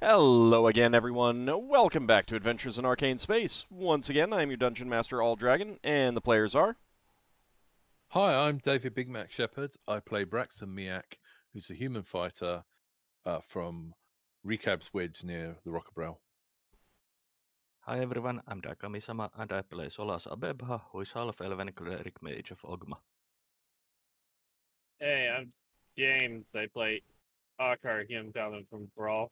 Hello again, everyone. Welcome back to Adventures in Arcane Space. Once again, I am your Dungeon Master, AuldDragon, and the players are... Hi, I'm David Big Mac Shepherd. I play Braxon Miacc, who's a human fighter from Recab's Wedge near the Rockabrow. Hi everyone, I'm Dakamisama and I play Solas Ebha, who is Half-Elven Cleric Mage of Ogma. Hey, I'm James. I play Ockar, human paladin from Brawl.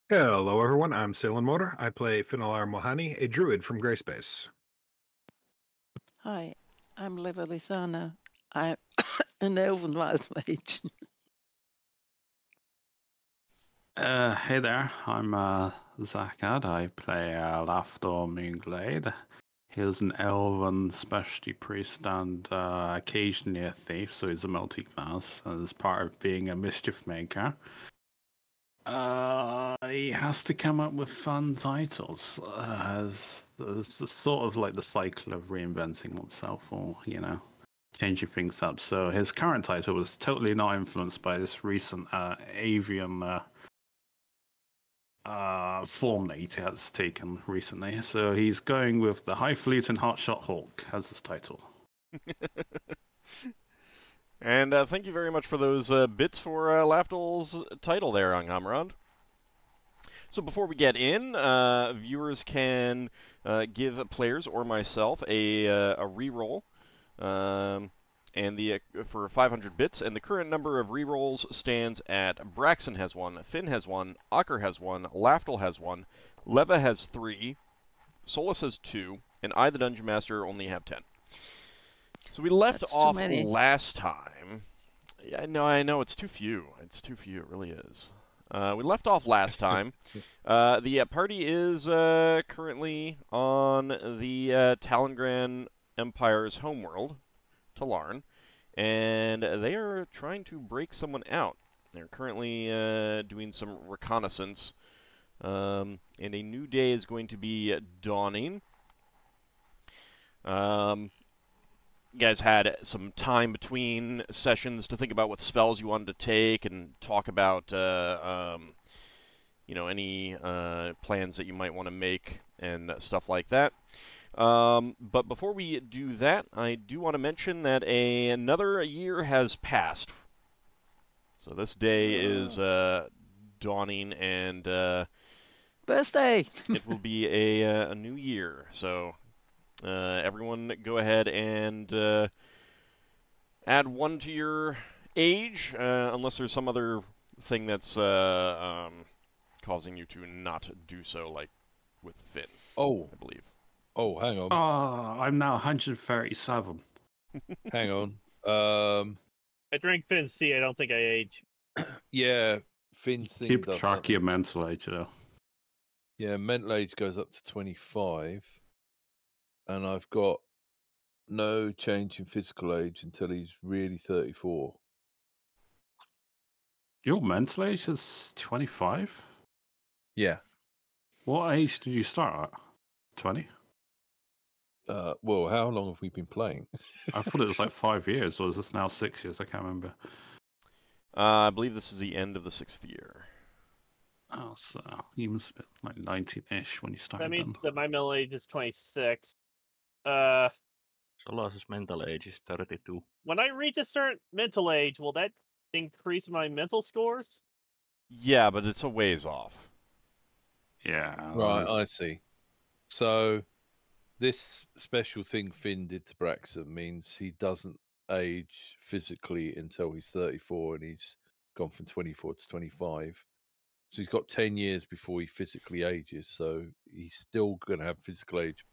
Hello, everyone. I'm Salen Motor. I play Finnel'ar Mohani, a druid from Grayspace. Hi, I'm Levalithana. I'm an elven wild mage. Hey there, I'm Zakad. I play Lafdul Moonglade. He's an elven specialty priest and occasionally a thief, so he's a multi-class as part of being a Mischiefmaker. He has to come up with fun titles. It's sort of like the cycle of reinventing oneself, or changing things up. So his current title was totally not influenced by this recent avian form that he has taken recently. So he's going with the Highfalutin Hotshot Hawk as his title. And thank you very much for those bits for Lafdul's title there, Anghammarand. So before we get in, viewers can give players or myself a reroll, and for 500 bits. And the current number of rerolls stands at Braxon has one, Finn has one, Ockar has one, Lafdul has one, Leva has 3, Solas has 2, and I, the Dungeon Master, only have 10. So we left off last time. Yeah, no, I know it's too few. It's too few. It really is. We left off last time. The party is currently on the Talangran Empire's homeworld, Talarn, and they are trying to break someone out. They're currently doing some reconnaissance, and a new day is going to be dawning. You guys had some time between sessions to think about what spells you wanted to take and talk about, any plans that you might want to make and stuff like that. But before we do that, I do want to mention that another year has passed. So this day is dawning, and Birthday! It will be a new year. So everyone go ahead and add 1 to your age, unless there's some other thing that's causing you to not do so, like with Finn. Oh, I believe. Oh, hang on. I'm now 137. Hang on. I drank Finn's tea. I don't think I age. Yeah, Finn's thing Keep does track of your something. mental age, though. Yeah, mental age goes up to 25, and I've got no change in physical age until he's really 34. Your mental age is 25? Yeah. What age did you start at? 20? Well, how long have we been playing? I thought it was like 5 years, or is this now 6 years? I can't remember. I believe this is the end of the 6th year. Oh, so you must have been like 19-ish when you started. That means then. that my middle age is 26. Solas's mental age is 32. When I reach a certain mental age, will that increase my mental scores? Yeah, but it's a ways off. Yeah. Right, I see. So this special thing Finn did to Braxon means he doesn't age physically until he's 34, and he's gone from 24 to 25. So he's got 10 years before he physically ages. So he's still going to have physical age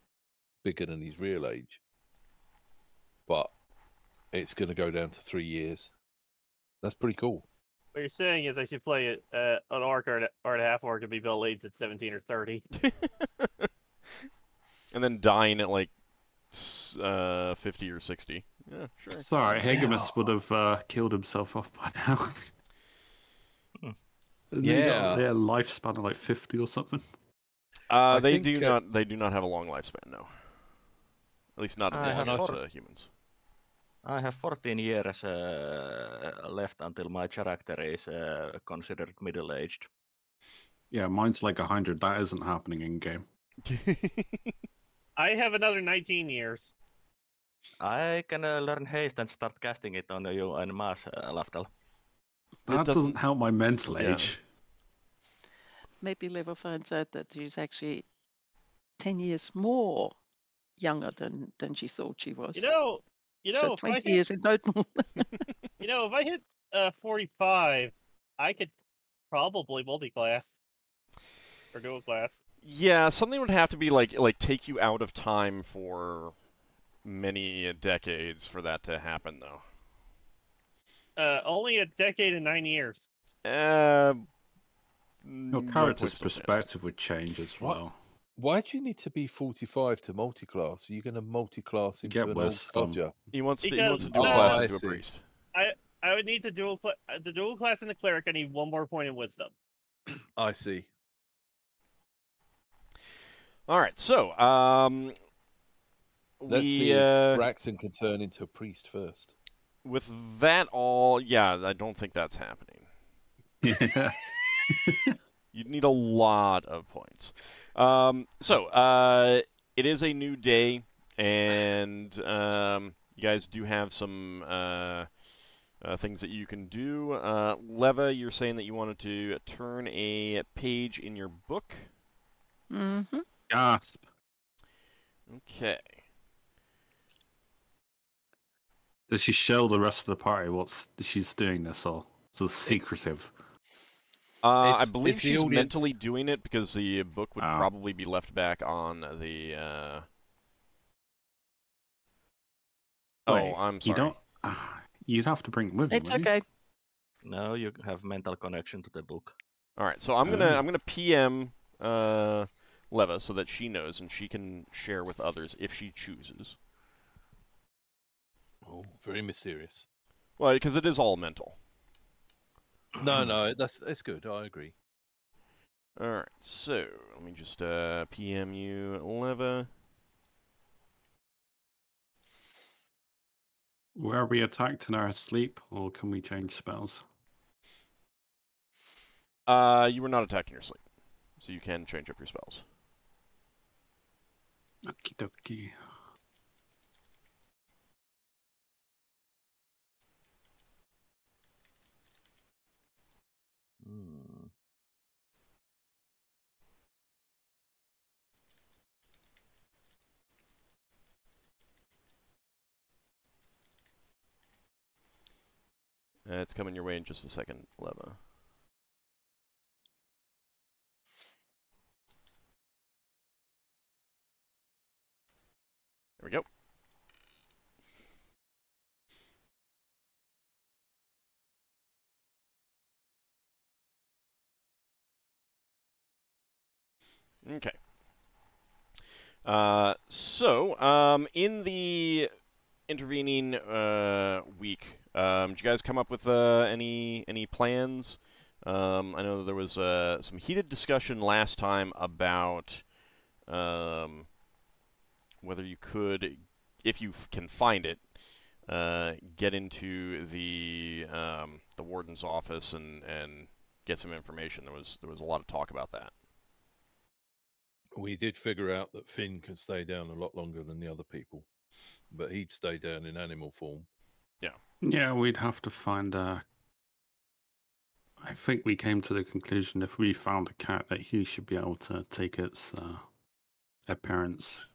bigger than his real age. But it's going to go down to 3 years. That's pretty cool. What you're saying is I should play an orc or a half orc to be middle aged at 17 or 30. And then dying at like 50 or 60. Yeah, sure. Sorry, Hegemus would have killed himself off by now. Yeah. Their lifespan of like 50 or something. They do not have a long lifespan, no. At least not as humans. I have 14 years left until my character is considered middle-aged. Yeah, mine's like 100. That isn't happening in game. I have another 19 years. I can learn haste and start casting it on you and mass, Lafdul. That doesn't- doesn't help my mental yeah. age. Maybe Level finds out that she's actually 10 years more younger than she thought she was. You know, So if 20 I hit, years in total. if I hit 45, I could probably multi-class or dual class. Yeah, something would have to be like take you out of time for many decades for that to happen, though. Only a decade and 9 years. Your One character's point still stands. perspective would change as What? well. Why do you need to be 45 to multi-class? Are you going to multi-class into get an old wisdom. codger? He wants to Because- dual Oh, class I into a see. priest. I would need to dual class in the cleric. I need 1 more point in wisdom. I see. All right, so Let's we see if Braxon can turn into a priest first. with that all, yeah, I don't think that's happening. You'd need a lot of points. It is a new day, and you guys do have some things that you can do. Leva, you're saying that you wanted to turn a page in your book. Mm-hmm. Gasp. Okay. Does she show the rest of the party what she's doing this, or is it secretive? I Is believe the she's audience- mentally doing it because the book would Oh. probably be left back on the. Wait, I'm sorry. You don't. You'd have to bring it with you. It's wouldn't you? okay. No, you have mental connection to the book. All right, so I'm gonna PM Leva so that she knows and she can share with others if she chooses. Oh, very mysterious. Well, because it is all mental. No, it's good. I agree. All right, so let me just PM you, Leva. Were we attacked in our sleep, or can we change spells? You were not attacked in your sleep, so you can change up your spells. Okie dokie. Hmm. It's coming your way in just a second, Leva. There we go. Okay. In the intervening week, did you guys come up with any plans? I know that there was some heated discussion last time about whether you could, if you can find it, get into the warden's office and get some information. There was a lot of talk about that. We did figure out that Finn could stay down a lot longer than the other people, but he'd stay down in animal form. Yeah, we'd have to find I think we came to the conclusion if we found a cat that he should be able to take its appearance.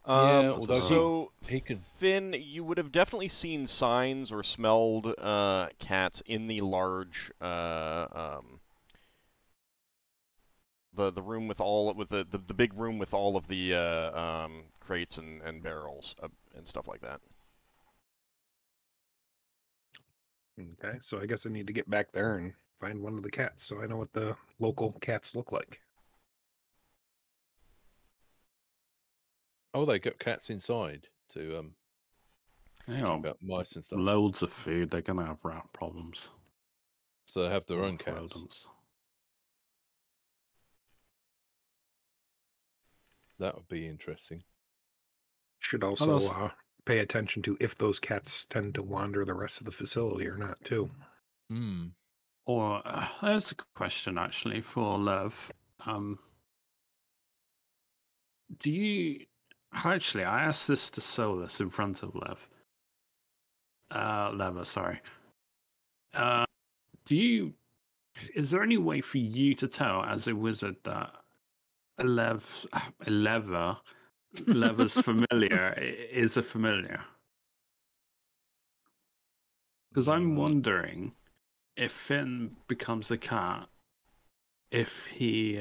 Although So, he can. Finn, you would have definitely seen signs or smelled cats in the large the room with the big room with all of the crates and barrels and stuff like that. Okay, so I guess I need to get back there and find one of the cats so I know what the local cats look like. Oh, they got cats inside to You know, about mice and stuff. loads of food. They're gonna have rat problems. So they have their or own cats. rodents. That would be interesting. Should also that's- pay attention to if those cats tend to wander the rest of the facility or not, too. Hmm. Or there's a question actually for Lev. Do you actually? I asked this to Solas in front of Lev. Leva, sorry. Do you? Is there any way for you to tell as a wizard that Leva's familiar is a familiar? Because I'm wondering if Finn becomes a cat, if he,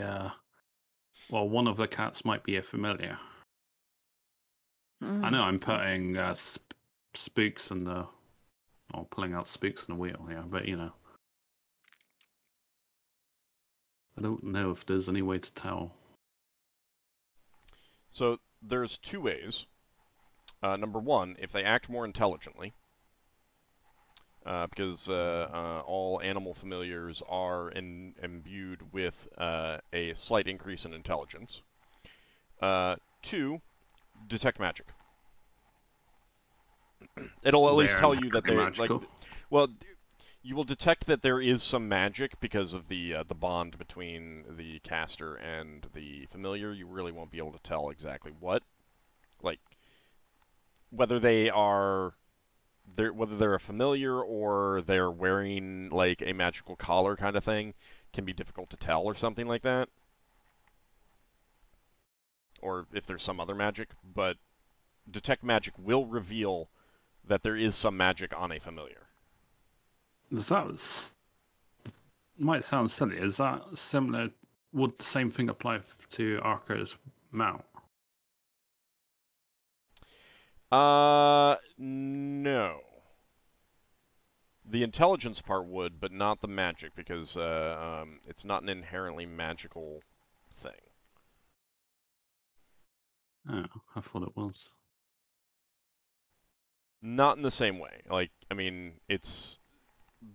well, one of the cats might be a familiar. I know I'm putting spooks in the, or pulling out spooks in the wheel here, but you know, I don't know if there's any way to tell. So there's two ways. Number one, if they act more intelligently, because all animal familiars are imbued with a slight increase in intelligence. Two, detect magic. It'll at least tell you that they're magical. like, well, you will detect that there is some magic because of the bond between the caster and the familiar. You really won't be able to tell exactly what, like, whether they are. Whether they're a familiar or they're wearing like a magical collar kind of thing can be difficult to tell or something like that. Or if there's some other magic, but detect magic will reveal that there is some magic on a familiar. That might sound silly. Is that similar? Would the same thing apply to Archer's mount? No. The intelligence part would, but not the magic, because it's not an inherently magical thing. Oh, I thought it was. Not in the same way. Like, I mean, it's...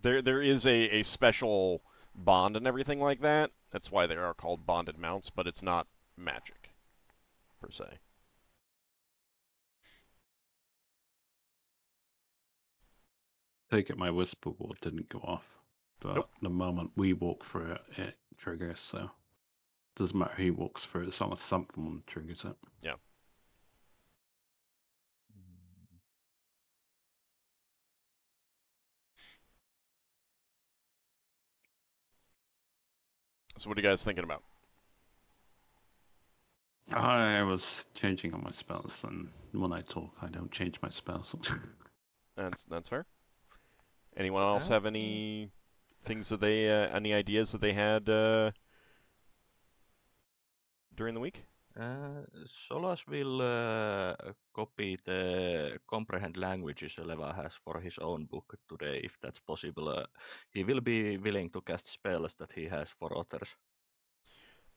There is a special bond and everything like that. That's why they are called bonded mounts, but it's not magic, per se. Take it my whisper ward didn't go off. But Nope. the moment we walk through it, it triggers, so... Doesn't matter who walks through it, as long as someone triggers it. Yeah. So what are you guys thinking about? I was changing on my spells, and when I talk, I don't change my spells. That's fair. Anyone else have any things that they, any ideas that they had during the week? Solas will copy the comprehend languages Leva has for his own book today, if that's possible. He will be willing to cast spells that he has for others.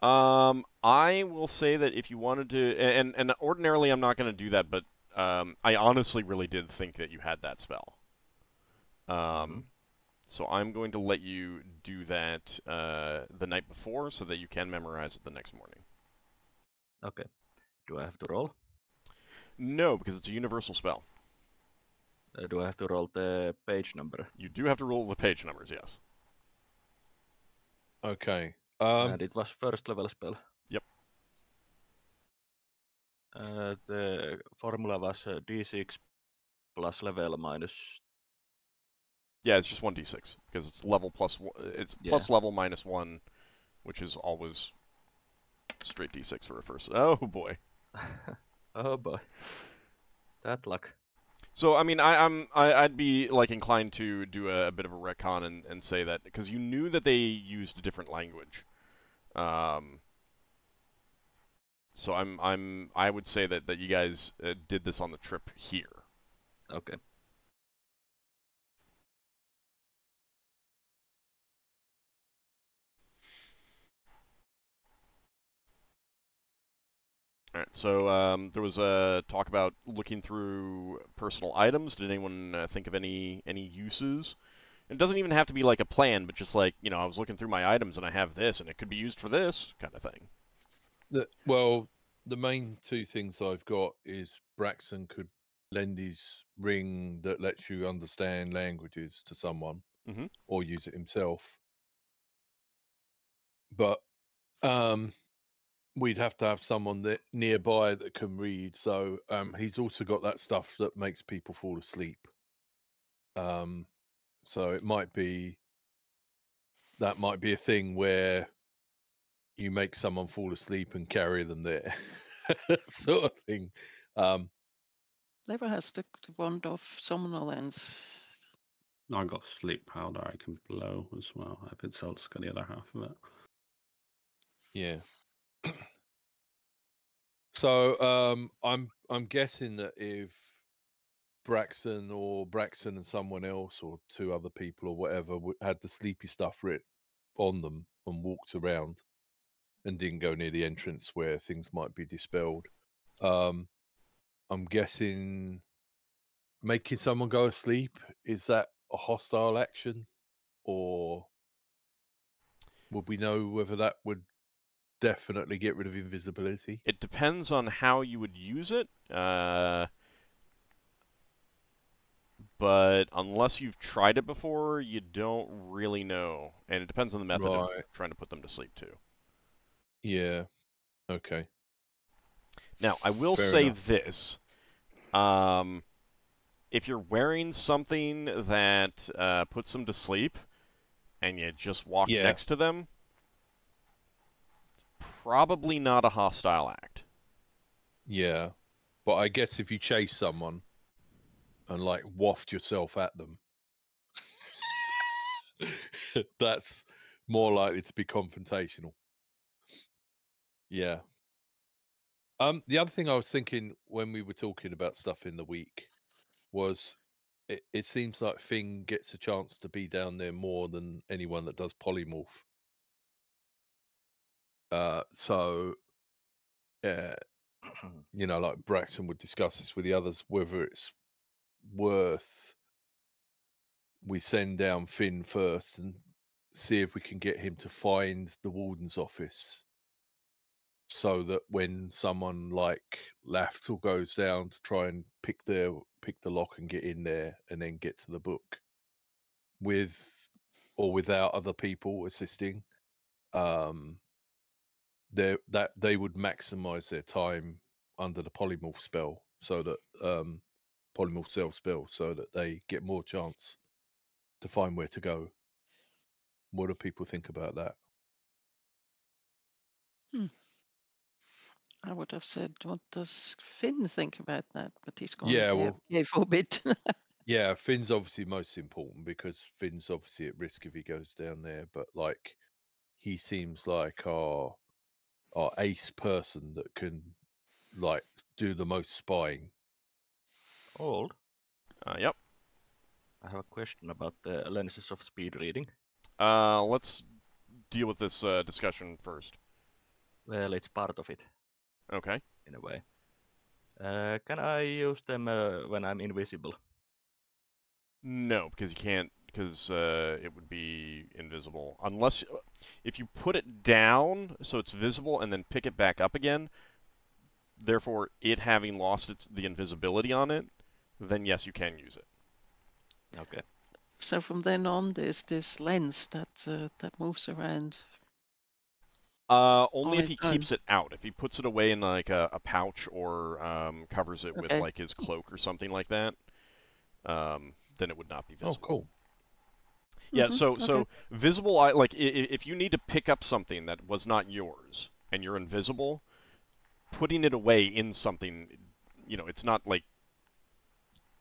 I will say that if you wanted to, and ordinarily I'm not going to do that, but I honestly really did think that you had that spell. So I'm going to let you do that the night before so that you can memorize it the next morning. Okay. Do I have to roll? No, because it's a universal spell. Do I have to roll the page number? You do have to roll the page numbers, yes. Okay. And it was first level spell. Yep. The formula was d6 plus level minus. Yeah, it's just 1d6 because it's level plus it's plus level minus 1, which is always straight d6 for a first. Oh boy. Oh boy. That luck. So I mean, I'd be like inclined to do a bit of a retcon and say that because you knew that they used a different language. So I would say that you guys did this on the trip here. Okay. All right. So there was a talk about looking through personal items. Did anyone think of any uses? It doesn't even have to be like a plan, but just like, you know, I was looking through my items and I have this and it could be used for this kind of thing. Well, the main two things I've got is Braxon could lend his ring that lets you understand languages to someone. or use it himself. But we'd have to have someone that nearby that can read. So he's also got that stuff that makes people fall asleep. So it might be a thing where you make someone fall asleep and carry them there, sort of thing. Lever has the wand of somnolence. I got sleep powder I can blow as well. If it's also got the other half of it. Yeah. So I'm guessing that if Braxon and someone else or two other people or whatever had the sleepy stuff writ on them and walked around and didn't go near the entrance where things might be dispelled, I'm guessing making someone go asleep, is that a hostile action, or would we know whether that would definitely get rid of invisibility? It depends on how you would use it. But unless you've tried it before, you don't really know. And it depends on the method of trying to put them to sleep, too. Yeah. Okay. Now, I will say this. If you're wearing something that puts them to sleep, and you just walk next to them, it's probably not a hostile act. Yeah. But I guess if you chase someone and, like, waft yourself at them, that's more likely to be confrontational. Yeah. The other thing I was thinking when we were talking about stuff in the week was it seems like Finn gets a chance to be down there more than anyone that does polymorph. So, you know, like Braxon would discuss this with the others, whether it's worth we send down Finn first and see if we can get him to find the warden's office, so that when someone like Lafdul goes down to try and pick the lock and get in there and then get to the book, with or without other people assisting, they would maximize their time under the polymorph spell, so that polymorph self spell, so that they get more chance to find where to go. What do people think about that? I would have said, what does Finn think about that? But he's gone Yeah, for a bit. Yeah, Finn's obviously most important because Finn's obviously at risk if he goes down there. But like, he seems like our ace person that can like do the most spying. Old. Yep. I have a question about the lenses of speed reading. Let's deal with this discussion first. Well, it's part of it. Okay. In a way. Can I use them when I'm invisible? No, because you can't, because it would be invisible. Unless, if you put it down so it's visible and then pick it back up again, therefore it having lost the invisibility on it, then yes, you can use it. Okay. So from then on, there's this lens that moves around. Only if he keeps it out. If he puts it away in like a pouch or covers it with like his cloak or something like that, then it would not be visible. Oh, cool. Yeah, so visible, like if you need to pick up something that was not yours and you're invisible, putting it away in something, you know, it's not like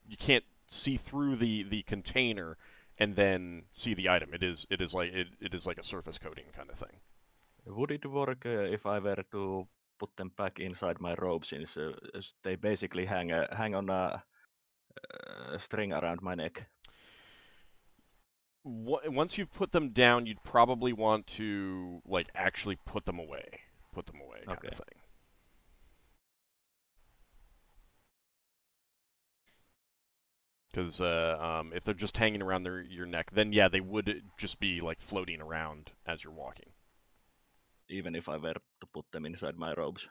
you can't see through the container and then see the item. It is like a surface coating kind of thing. Would it work if I were to put them back inside my robe, since they basically hang on a string around my neck? Once you've put them down, you'd probably want to like actually put them away kind of thing. Because if they're just hanging around your neck, then yeah, they would just be like floating around as you're walking. Even if I were to put them inside my robes?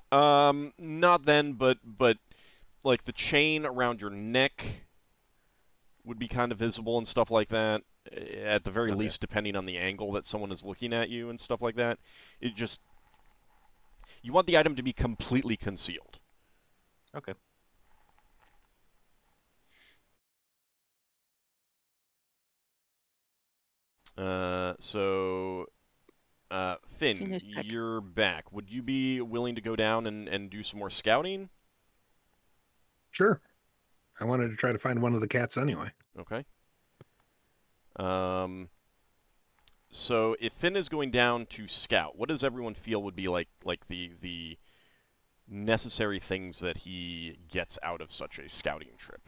Not then, but like the chain around your neck would be kind of visible and stuff like that. At the very Okay. least, depending on the angle that someone is looking at you and stuff like that. It just... You want the item to be completely concealed. Okay. Finn, Finn is back. you're back. Would you be willing to go down and do some more scouting? Sure. I wanted to try to find one of the cats anyway. Okay. So if Finn is going down to scout, what does everyone feel would be like the necessary things that he gets out of such a scouting trip?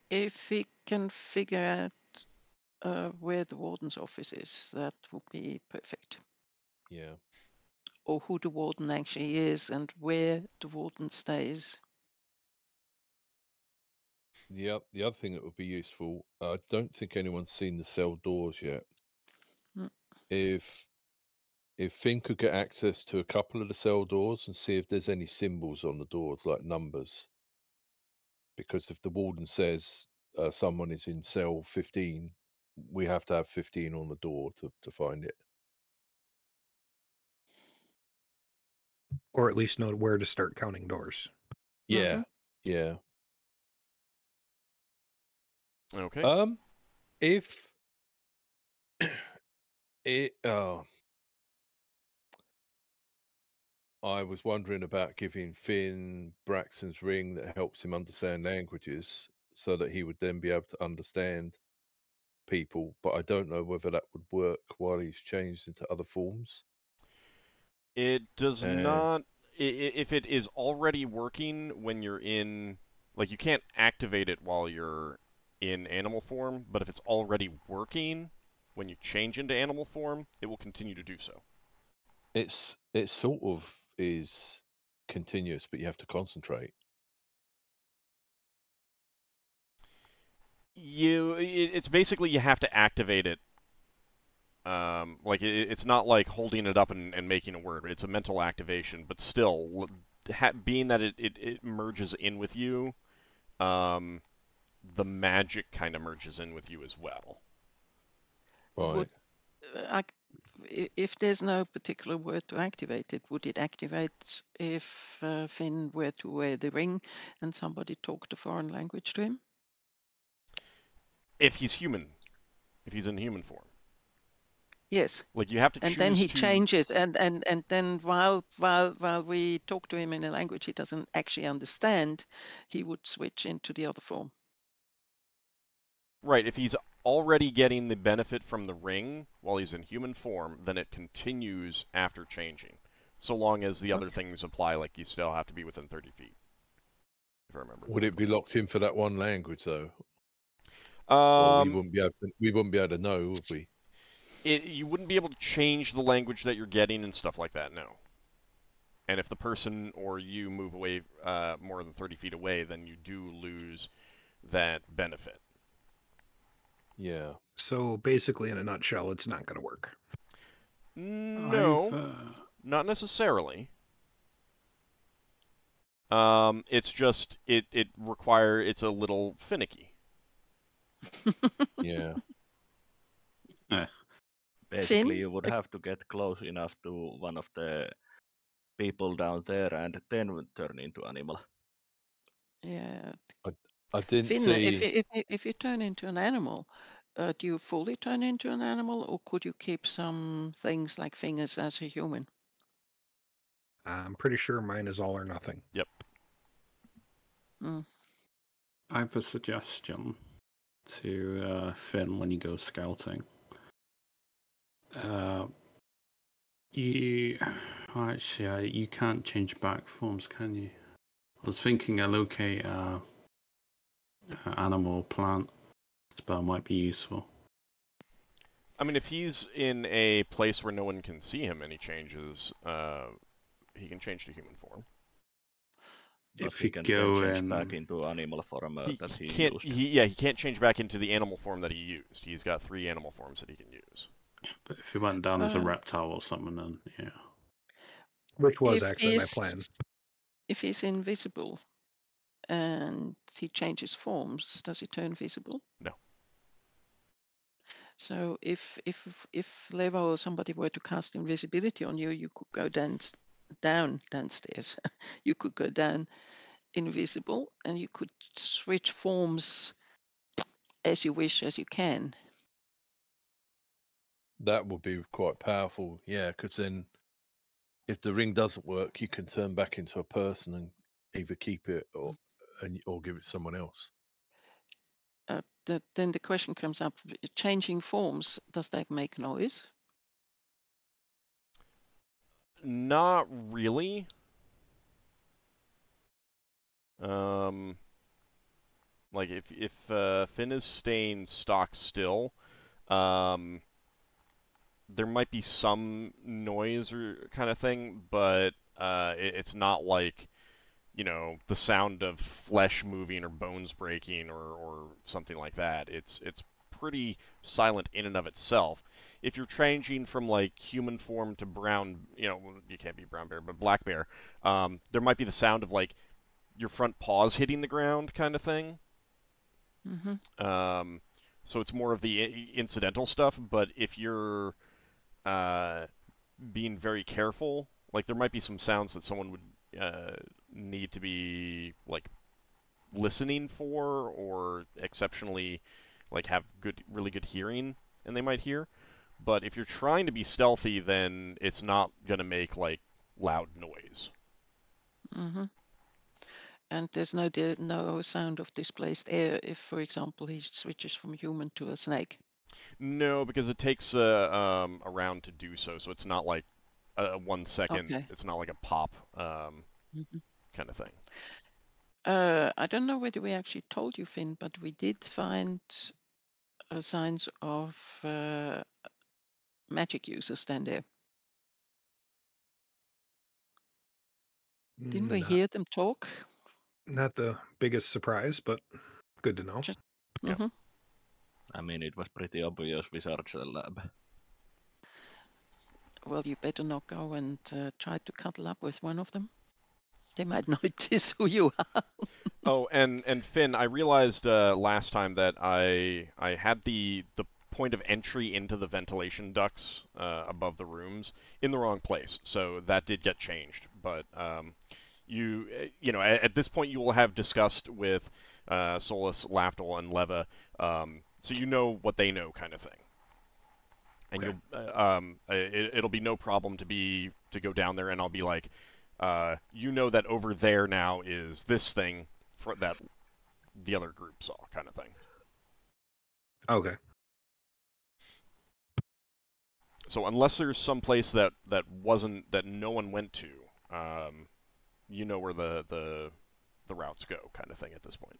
If we can figure out where the warden's office is, that would be perfect. Yeah. Or who the warden actually is and where the warden stays. The other thing that would be useful, I don't think anyone's seen the cell doors yet. Mm. If Finn could get access to a couple of the cell doors and see if there's any symbols on the doors, like numbers. Because if the warden says someone is in cell 15, we have to have 15 on the door to find it. Or at least know where to start counting doors. Yeah, Mhm. yeah. Okay. If it, I was wondering about giving Finn Braxon's ring that helps him understand languages, so that he would then be able to understand people. But I don't know whether that would work while he's changed into other forms. It does And- not... If it is already working when you're in... Like, you can't activate it while you're in animal form, but if it's already working when you change into animal form, it will continue to do so. It sort of is continuous, but you have to concentrate. It's basically you have to activate it. Like it's not like holding it up and making a word. It's a mental activation, but still, being that it merges in with you, the magic kind of merges in with you as well. Right. Would, if there's no particular word to activate it, would it activate if Finn were to wear the ring and somebody talked a foreign language to him? If he's human, if he's in human form. Yes. Like you have to And choose then he to... changes, and then while we talk to him in a language he doesn't actually understand, he would switch into the other form. Right, if he's already getting the benefit from the ring while he's in human form, then it continues after changing. So long as the other things apply, like you still have to be within 30 feet. If I remember. Would it be locked in for that one language though? Or Um, we wouldn't be able to know, would we? you wouldn't be able to change the language that you're getting and stuff like that, no. And if the person or you move away more than 30 feet away, then you do lose that benefit. Yeah. So basically, in a nutshell, it's not going to work. No, not necessarily. It's just it's a little finicky. Yeah. Basically, Finn? you would have to get close enough to one of the people down there and then would turn into animal. Yeah. I didn't Finn, see. if you turn into an animal, do you fully turn into an animal, or could you keep some things like fingers as a human? I'm pretty sure mine is all or nothing. Yep. Mm. I have a suggestion to Finn when you go scouting. You can't change back forms, can you? I was thinking a locate animal plant spell might be useful. I mean, if he's in a place where no one can see him and he changes, he can change to human form. But If he you can go then change in, back into animal form He that he can't. used. He can't change back into the animal form that he used. He's got 3 animal forms that he can use. but if he went down as a Uh, reptile or something, then yeah. Which was If actually my he's- plan. If he's invisible, and he changes forms, does he turn visible? No. So if Leva or somebody were to cast invisibility on you, you could go downstairs. You could go down invisible, and you could switch forms as you wish, as you can. That would be quite powerful, yeah, because then if the ring doesn't work, you can turn back into a person and either keep it or give it to someone else. Then the question comes up, changing forms, does that make noise? Not really. Like if Finn is staying stock still, there might be some noise or kind of thing, but it's not like, you know, the sound of flesh moving or bones breaking or something like that. It's pretty silent in and of itself. If you're changing from like human form to brown, you know, you can't be brown bear, but black bear, there might be the sound of like your front paws hitting the ground kind of thing. Mm-hmm. So it's more of the incidental stuff, but if you're being very careful, like there might be some sounds that someone would need to be like listening for, or exceptionally like have really good hearing, and they might hear. But if you're trying to be stealthy, then it's not gonna make like loud noise. Mm-hmm. And there's no sound of displaced air if, for example, he switches from human to a snake. No, because it takes a round to do so, so it's not like 1 second. Okay. It's not like a pop Mm-hmm. kind of thing. I don't know whether we actually told you, Finn, but we did find signs of magic users down there. Didn't we hear them talk? Not the biggest surprise, but good to know. Yeah. Mm-hmm. I mean, it was pretty obvious Wizards Lab. Well, you better not go and try to cuddle up with one of them. They might notice who you are. Oh, and Finn, I realized last time that I had the point of entry into the ventilation ducts above the rooms in the wrong place, so that did get changed. But you know, at this point, you will have discussed with Solas, Lafdul, and Leva, so you know what they know, kind of thing. And Okay. it'll be no problem to go down there, and I'll be like, you know that over there now is this thing for that the other group saw, kind of thing. Okay. So unless there's some place that no one went to, you know where the routes go, kind of thing at this point.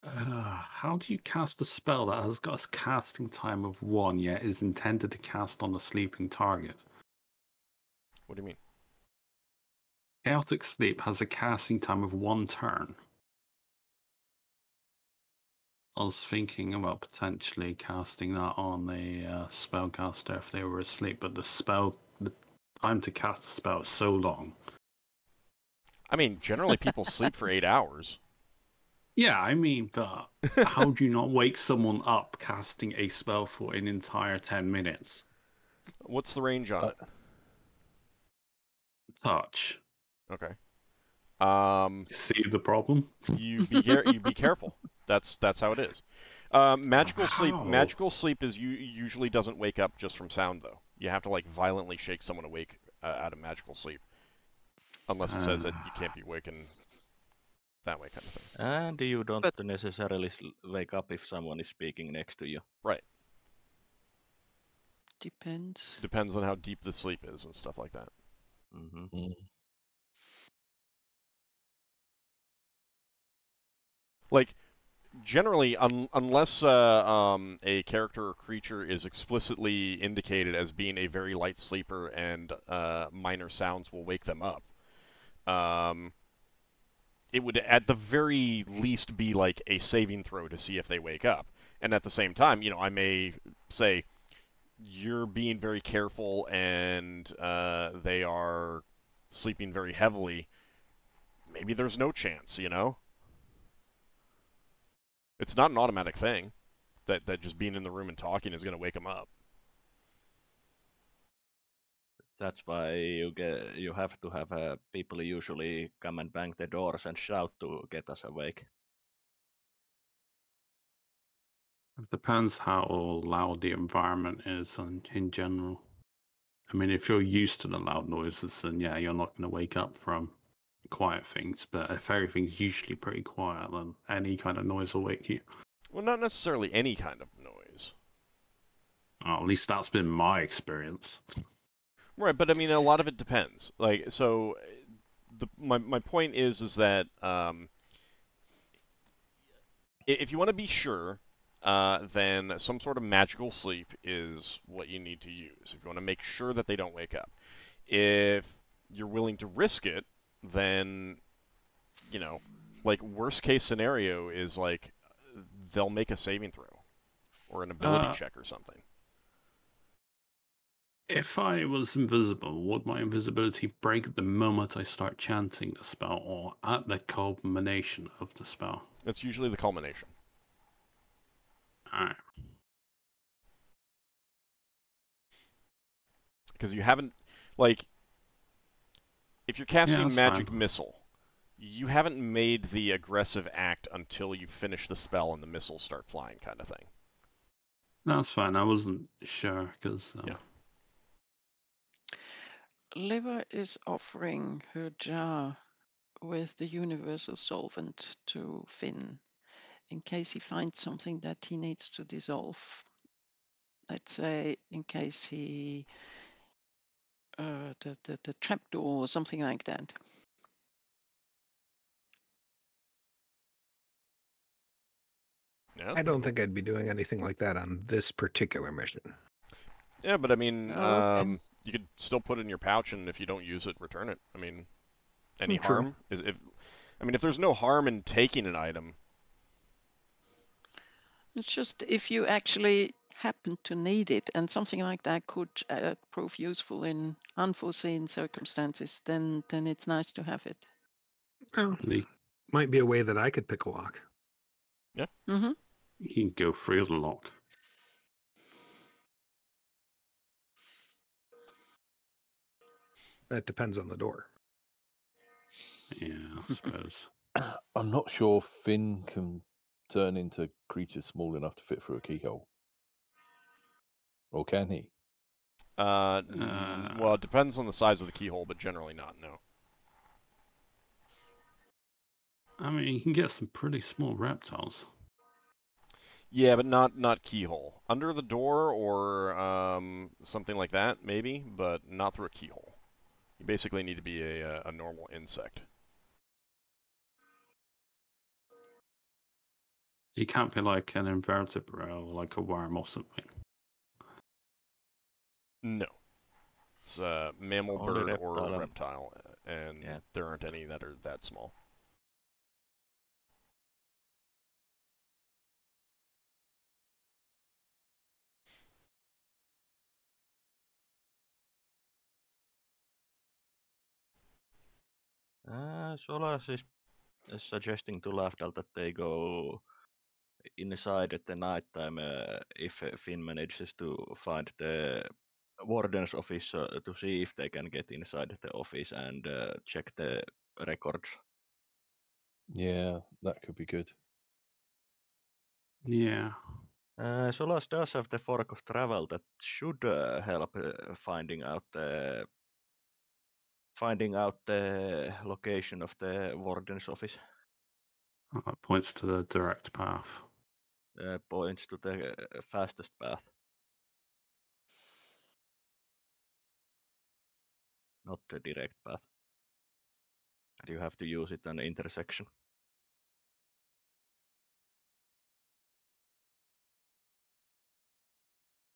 How do you cast a spell that has got a casting time of 1 yet is intended to cast on a sleeping target? What do you mean? Chaotic Sleep has a casting time of 1 turn. I was thinking about potentially casting that on a spellcaster if they were asleep, but the time to cast a spell is so long. I mean, generally people sleep for 8 hours. Yeah, I mean, but how do you not wake someone up casting a spell for an entire 10 minutes? What's the range on it? Touch. Okay. See the problem? You be careful. That's how it is. Magical sleep is usually doesn't wake up just from sound, though. You have to like violently shake someone awake out of magical sleep, unless it says that you can't be waken that way, kind of thing. And you don't necessarily wake up if someone is speaking next to you. Right. Depends. Depends on how deep the sleep is and stuff like that. Mm-hmm. Like, generally, unless a character or creature is explicitly indicated as being a very light sleeper and minor sounds will wake them up, it would at the very least be like a saving throw to see if they wake up. And at the same time, you know, I may say, you're being very careful and they are sleeping very heavily. maybe there's no chance, you know? It's not an automatic thing that just being in the room and talking is going to wake him up. That's why you have to have people usually come and bang the doors and shout to get us awake. It depends how loud the environment is in general. I mean, if you're used to the loud noises, then yeah, you're not going to wake up from quiet things. But if everything's usually pretty quiet, then any kind of noise will wake you. Well, not necessarily any kind of noise. Oh, at least that's been my experience. Right, but I mean, a lot of it depends. Like, so, my point is that if you want to be sure, then some sort of magical sleep is what you need to use. If you want to make sure that they don't wake up. If you're willing to risk it, then, you know, like, worst case scenario is, like, they'll make a saving throw. Or an ability check or something. If I was invisible, would my invisibility break the moment I start chanting the spell, or at the culmination of the spell? That's usually the culmination. Alright. Because you haven't, like, if you're casting that's Magic fine. Missile, you haven't made the aggressive act until you finish the spell and the missiles start flying, kind of thing. That's fine. I wasn't sure because. Yeah. Liva is offering her jar with the universal solvent to Finn in case he finds something that he needs to dissolve. Let's say in case he the trapdoor or something like that. Yeah, I don't think I'd be doing anything like that on this particular mission. Yeah, but I mean, Okay. you could still put it in your pouch, and if you don't use it, return it. I mean, any True. harm is if there's no harm in taking an item. It's just if you actually happen to need it, and something like that could prove useful in unforeseen circumstances, then it's nice to have it. Well, might be a way that I could pick a lock. Yeah. Mm-hmm. You can go through the lock. That depends on the door. Yeah, I suppose. I'm not sure Finn can turn into creatures small enough to fit through a keyhole. Or can he? Well, it depends on the size of the keyhole, but generally not, no. I mean, you can get some pretty small reptiles. Yeah, but not keyhole. Under the door or something like that, maybe, but not through a keyhole. You basically need to be a normal insect. You can't be like an invertebrate or like a worm or something. No. It's a mammal, Only bird, or reptile. reptile, and Yeah. there aren't any that are that small. Solas is suggesting to Lafdul that they go inside at the night time if Finn manages to find the warden's office to see if they can get inside the office and check the records. Yeah, that could be good. Yeah. Solas does have the fork of travel that should help finding out the location of the warden's office. That points to the direct path. Points to the fastest path. Not the direct path. And you have to use it on the intersection.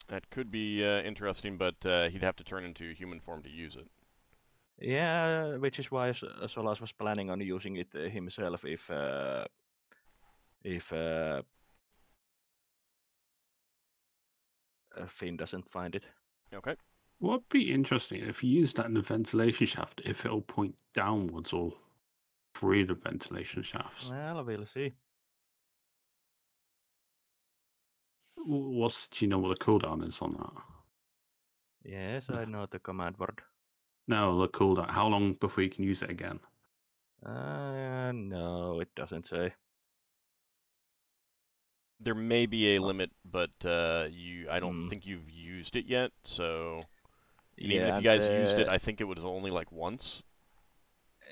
That could be interesting, but he'd have to turn into human form to use it. Yeah, which is why Solas was planning on using it himself if Finn doesn't find it. Okay. What'd be interesting if you use that in the ventilation shaft, if it'll point downwards or through the ventilation shafts. Well, we'll see. Do you know what the cooldown is on that? Yes, I know the command word. No, the cooldown. How long before you can use it again? No, it doesn't say. There may be a limit, but I don't Mm. think you've used it yet. So, and even Yeah, if you and guys used it, I think it was only like once.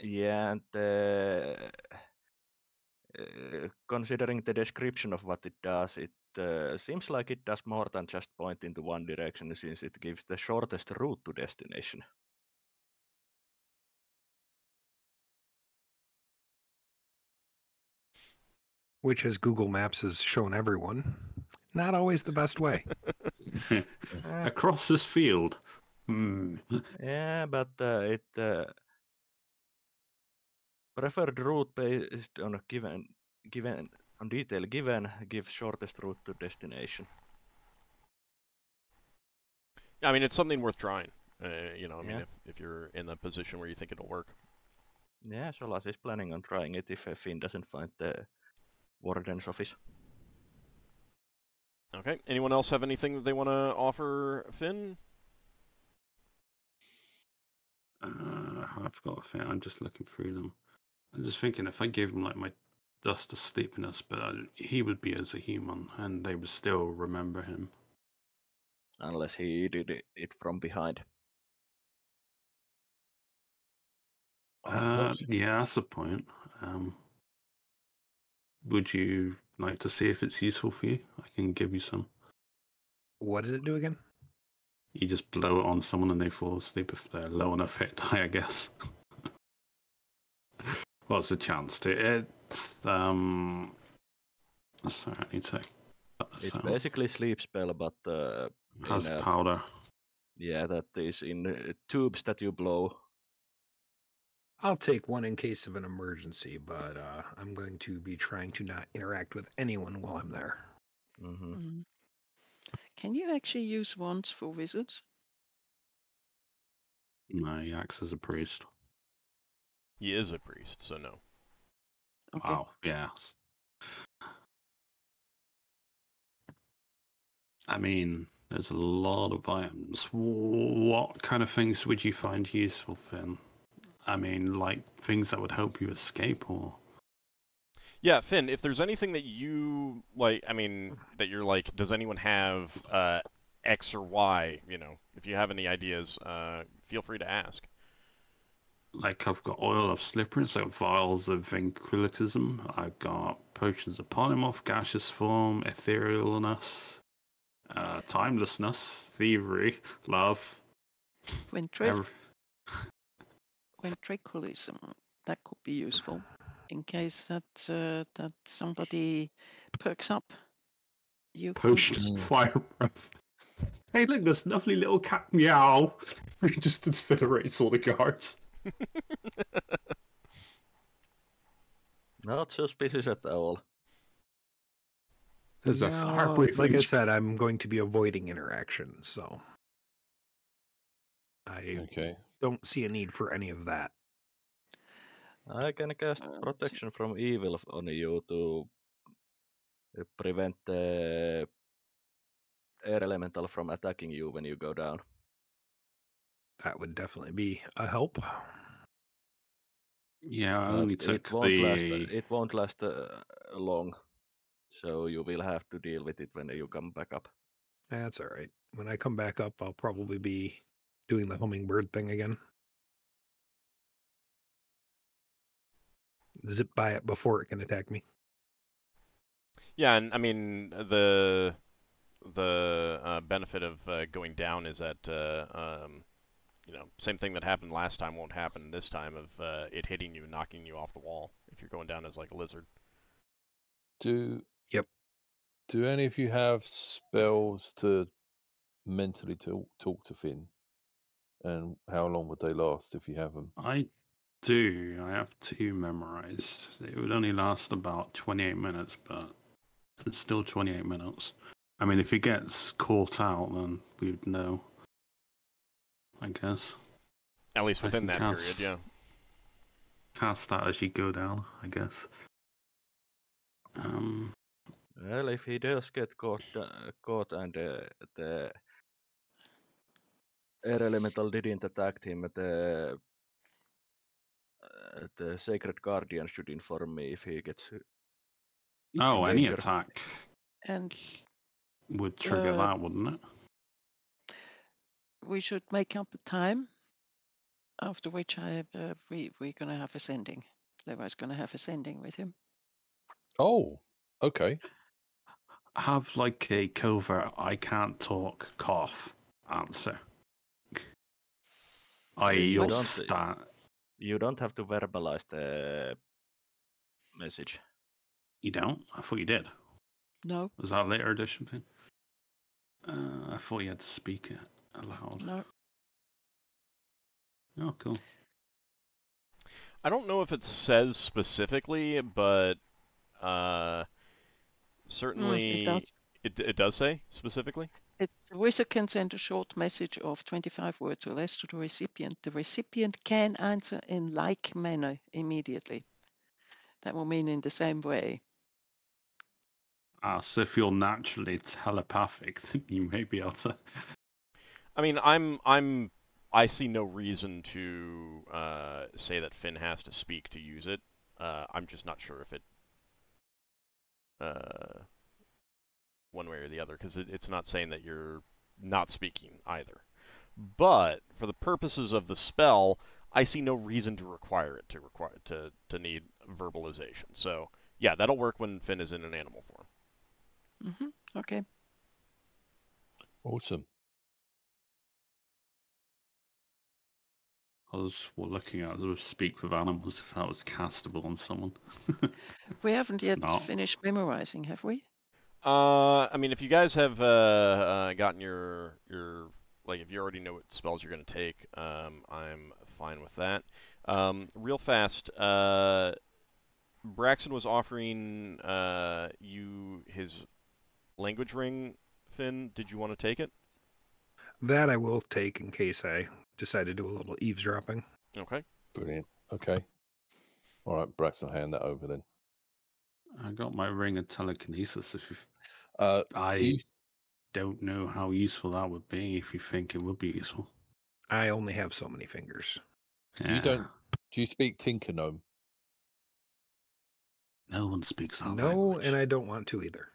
yeah, and considering the description of what it does, it seems like it does more than just point into one direction, since it gives the shortest route to destination. Which, as Google Maps has shown everyone, not always the best way. Across this field. Yeah, but it preferred route based on a given on detail given gives shortest route to destination. I mean, it's something worth trying. I mean, Yeah. if you're in a position where you think it'll work. Yeah, Solas is planning on trying it if Finn doesn't find the warden's office. Okay. Anyone else have anything that they want to offer Finn? I've got a thing. I'm just looking through them. I'm just thinking if I gave him like my dust of sleepiness, but he would be as a human, and they would still remember him. Unless he did it from behind. Yeah, that's a point. Would you like to see if it's useful for you? I can give you some. What does it do again? You just blow it on someone and they fall asleep if they're low enough hit die, I guess. What's the chance to it? Sorry, I need to. It's basically sleep spell, but has powder. Yeah, that is in tubes that you blow. I'll take one in case of an emergency, but I'm going to be trying to not interact with anyone while I'm there. Mm-hmm. Mm. Can you actually use wands for wizards? No, he acts as a priest. He is a priest, so no. Okay. Wow, yeah. I mean, there's a lot of items. What kind of things would you find useful, Finn? I mean, like things that would help you escape, or? Yeah, Finn, if there's anything that you like, I mean, that you're like, does anyone have X or Y? If you have any ideas, feel free to ask. Like, I've got oil of slipperance, like vials of ventriloquism. I've got potions of polymorph, gaseous form, etherealness, timelessness, thievery, love. Ventriloquism, that could be useful in case that somebody perks up. You Potion of fire breath. Hey, look, this lovely little cat meow. He just incinerates all the guards. Not suspicious at all. There's a fire breathing. Like I said, I'm going to be avoiding interaction, so I don't see a need for any of that. I can cast protection from evil on you to prevent the air elemental from attacking you when you go down. That would definitely be a help. Yeah, I only took it won't last long, so you will have to deal with it when you come back up. That's all right. When I come back up, I'll probably be doing the hummingbird thing again. Zip by it before it can attack me. Yeah, and I mean the benefit of going down is that same thing that happened last time won't happen this time of it hitting you and knocking you off the wall if you're going down as like a lizard. Do any of you have spells to mentally talk to Finn? And how long would they last if you have them? I do. I have 2 memorized. It would only last about 28 minutes, but it's still 28 minutes. I mean, if he gets caught out, then we would know, I guess. At least within that period, yeah. cast that as you go down, I guess. Well, if he does get caught and the air elemental didn't attack him, the Sacred Guardian should inform me if he gets Oh, any danger. attack And would trigger that, wouldn't it? we should make up a time. After which we're gonna have ascending. Levi's gonna have ascending with him. Oh, okay. Have like a covert I can't talk cough answer. You You don't have to verbalize the message. You don't? I thought you did. No. Was that a later edition thing? I thought you had to speak it aloud. No. Oh, cool. I don't know if it says specifically, but certainly it does say specifically. The wizard can send a short message of 25 words or less to the recipient. The recipient can answer in like manner immediately. That will mean in the same way. So if you're naturally telepathic, then you may be able to. I mean, I see no reason to say that Finn has to speak to use it. I'm just not sure if it one way or the other, because it's not saying that you're not speaking either. But for the purposes of the spell, I see no reason to require it to need verbalization. So yeah, that'll work when Finn is in an animal form. Mm-hmm. Okay. Awesome. I was looking at the speak with animals if that was castable on someone. We haven't It's yet not. finished memorizing, have we? I mean, if you guys have gotten your like, if you already know what spells you're going to take, I'm fine with that. Real fast, Braxon was offering you his language ring, Finn. Did you want to take it? That I will take in case I decide to do a little eavesdropping. Okay. Brilliant. Okay. All right, Braxton, hand that over then. I got my ring of telekinesis. Do you, Don't know how useful that would be if you think it would be useful. I only have so many fingers. Yeah. you don't? Do you speak Tinker Gnome? No one speaks that No, language. and I don't want to either.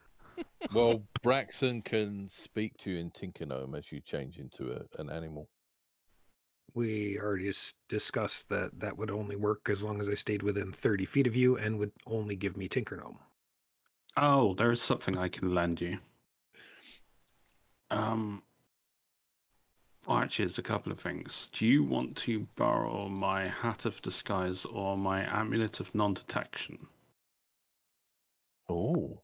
Well, Braxton can speak to you in Tinker Gnome as you change into an animal. We already discussed that that would only work as long as I stayed within 30 feet of you and would only give me Tinker Gnome. Oh, there's something I can lend you. Well, actually, there's a couple of things. Do you want to borrow my Hat of Disguise or my Amulet of Non-Detection? Oh.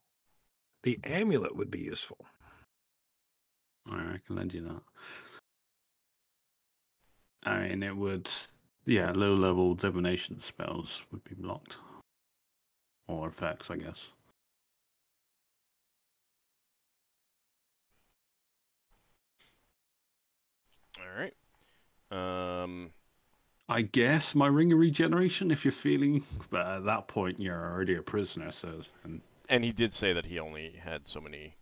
The amulet would be useful. All right, I can lend you that. I mean, it would... Yeah, low-level divination spells would be blocked. Or effects, I guess. All right. I guess my Ring of Regeneration, if you're feeling... But at that point, you're already a prisoner, so... And he did say that he only had so many...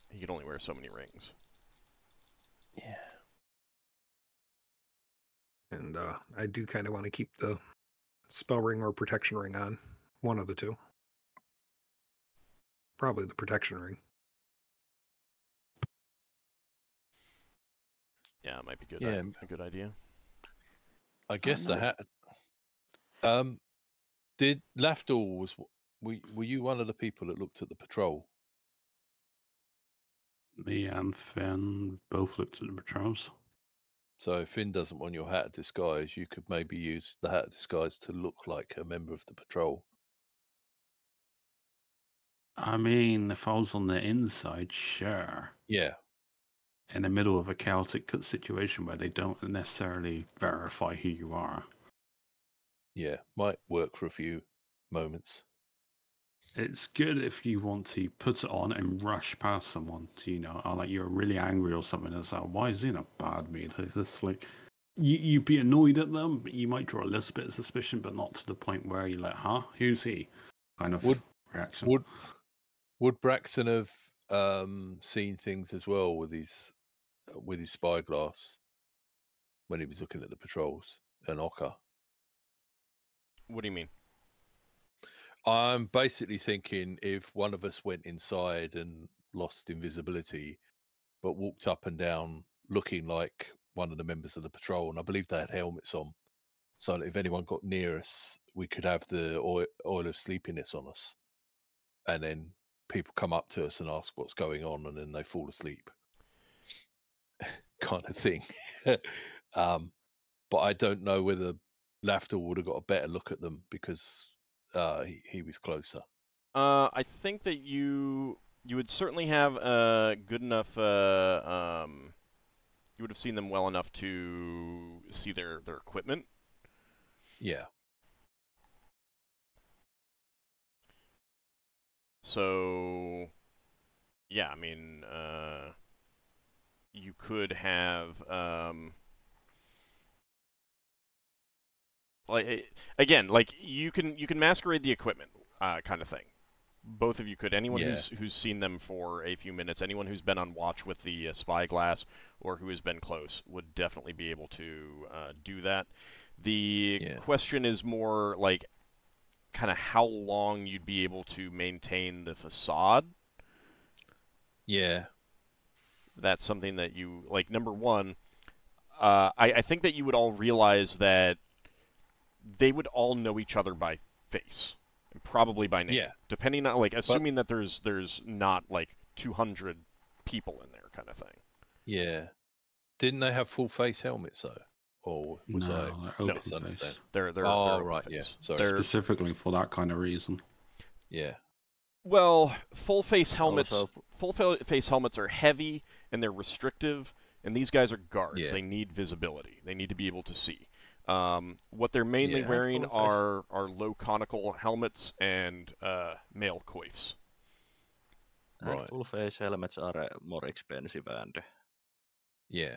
He could only wear so many rings. Yeah. And I do kind of want to keep the spell ring or protection ring on. One of the two. Probably the protection ring. Yeah, it might be good. Yeah. A good idea. I guess the no. hat. Did Lafdul were you one of the people that looked at the patrol? Me and Finn both looked at the patrols. So if Finn doesn't want your hat of disguise, you could maybe use the hat of disguise to look like a member of the patrol. I mean, if I was on the inside, sure. Yeah. In the middle of a chaotic situation where they don't necessarily verify who you are. Yeah. Might work for a few moments. It's good if you want to put it on and rush past someone to, like you're really angry or something. It's like, why is he in a bad mood? It's just like, you'd be annoyed at them, but you might draw a little bit of suspicion, but not to the point where you're like, huh, who's he? Kind of reaction. Would Braxon have seen things as well with his spyglass when he was looking at the patrols and Ockar? What do you mean? I'm basically thinking if one of us went inside and lost invisibility, but walked up and down looking like one of the members of the patrol, and I believe they had helmets on, so that if anyone got near us, we could have the oil of sleepiness on us, and then people come up to us and ask what's going on, and then they fall asleep, kind of thing. But I don't know whether Lafdul would have got a better look at them because he was closer. I think that you would certainly have good enough. You would have seen them well enough to see their equipment. Yeah. So, yeah, I mean, you could have, like, again, like you can masquerade the equipment, kind of thing. Both of you could. Anyone who's seen them for a few minutes, anyone who's been on watch with the spyglass or who has been close would definitely be able to do that. The question is more like kind of how long you'd be able to maintain the facade. Yeah. That's something that you, like, number one, I think that you would all realize that they would all know each other by face. Probably by name. Yeah. Depending on, like, assuming that there's not, like, 200 people in there kind of thing. Yeah. Didn't they have full face helmets, though? Or was no, I they're open face. They're right, face. yeah. Sorry. Specifically for that kind of reason. Yeah. Well, full face helmets are heavy and they're restrictive, and these guys are guards. Yeah. They need visibility. They need to be able to see. What they're mainly wearing are low conical helmets and mail coifs. And full face helmets are more expensive and yeah.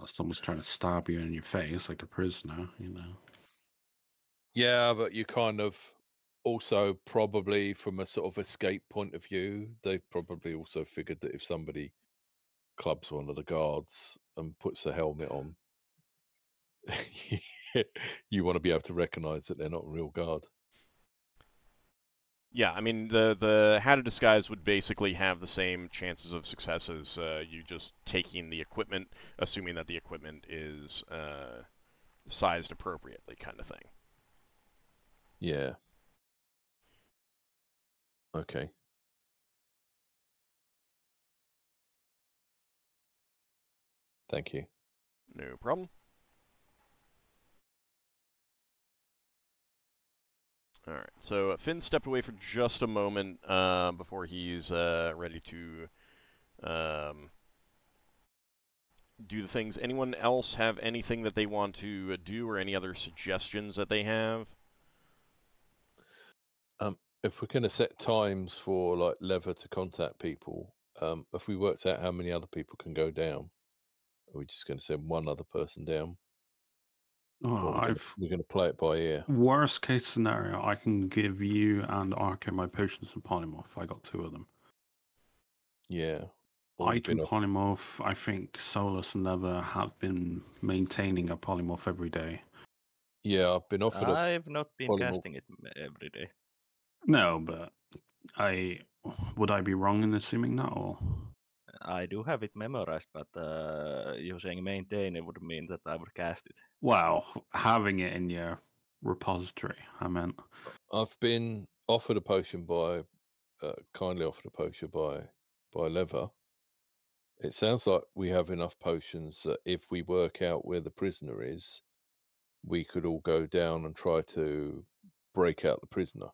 Someone's trying to stab you in your face like a prisoner, you know. Yeah, but you kind of also probably from a sort of escape point of view, they probably also figured that if somebody clubs one of the guards and puts the helmet on, you want to be able to recognize that they're not a real guard. Yeah, I mean, the hatted disguise would basically have the same chances of success as you just taking the equipment, assuming that the equipment is sized appropriately, kind of thing. Yeah. Okay. Thank you. No problem. All right, so Finn stepped away for just a moment before he's ready to do the things. Anyone else have anything that they want to do or any other suggestions that they have? If we're going to set times for like Lever to contact people, if we worked out how many other people can go down, are we just going to send one other person down? Oh, we're going to play it by ear. Worst case scenario, I can give you and Arco my potions of polymorph. I got 2 of them. Yeah. I can polymorph. I think Solas and Lever have been maintaining a polymorph every day. Yeah, I've been offered. I've not been casting it every day. No, but would I be wrong in assuming that, or? I do have it memorized, but you saying maintain it would mean that I would cast it. Well, having it in your repository, I meant. I've been offered a potion by, kindly offered a potion by Lever. It sounds like we have enough potions that if we work out where the prisoner is, we could all go down and try to break out the prisoner.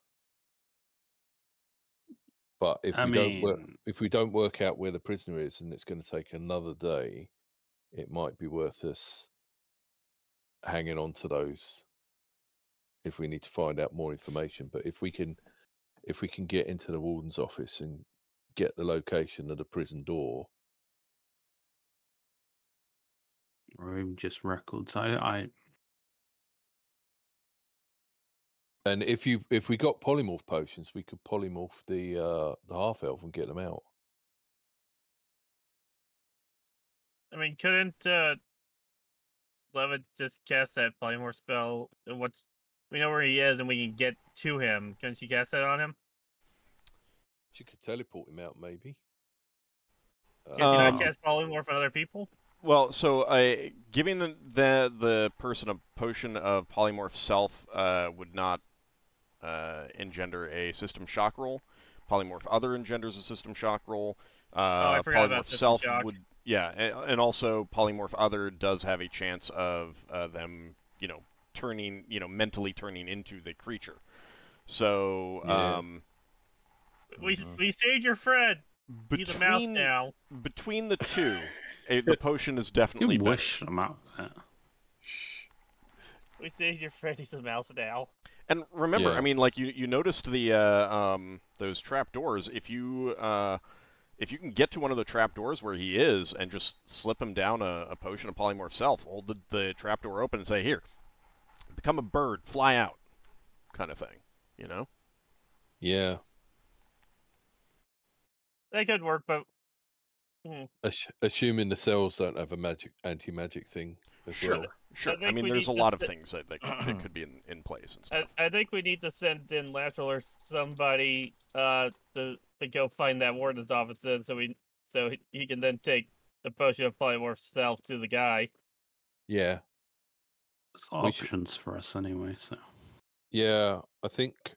But if we don't work out where the prisoner is, and it's going to take another day, it might be worth us hanging on to those if we need to find out more information. But if we can get into the warden's office and get the location of the prison door, or even just records. I And if we got polymorph potions, we could polymorph the half-elf and get them out. I mean, couldn't Leva just cast that polymorph spell? We know where he is, and we can get to him. Couldn't you cast that on him? She could teleport him out, maybe. Can you not Um, cast polymorph on other people? Well, so giving the person a potion of polymorph self would not engender a system shock roll. Polymorph other engenders a system shock roll. I forgot about Polymorph system self shock. would, yeah, and also polymorph other does have a chance of them, turning, mentally turning into the creature. So, Yeah. We saved your friend. He's a mouse between now. between the two, the potion is definitely you better. wish them out. We saved your friend. He's a mouse now. And remember, Yeah. I mean, like you noticed the those trap doors. If you can get to one of the trap doors where he is and just slip him down a potion of polymorph self, hold the trap door open and say, "Here, become a bird, fly out," kind of thing. Yeah. That could work, but Assuming the cells don't have a anti-magic thing as well. Sure. I think mean, we there's a need to lot of things that could be in place and stuff. I think we need to send in Lafdul or somebody to go find that warden's office then, so he can then take the potion of polymorph self to the guy. Yeah. There's We should- options for us anyway. So Yeah. I think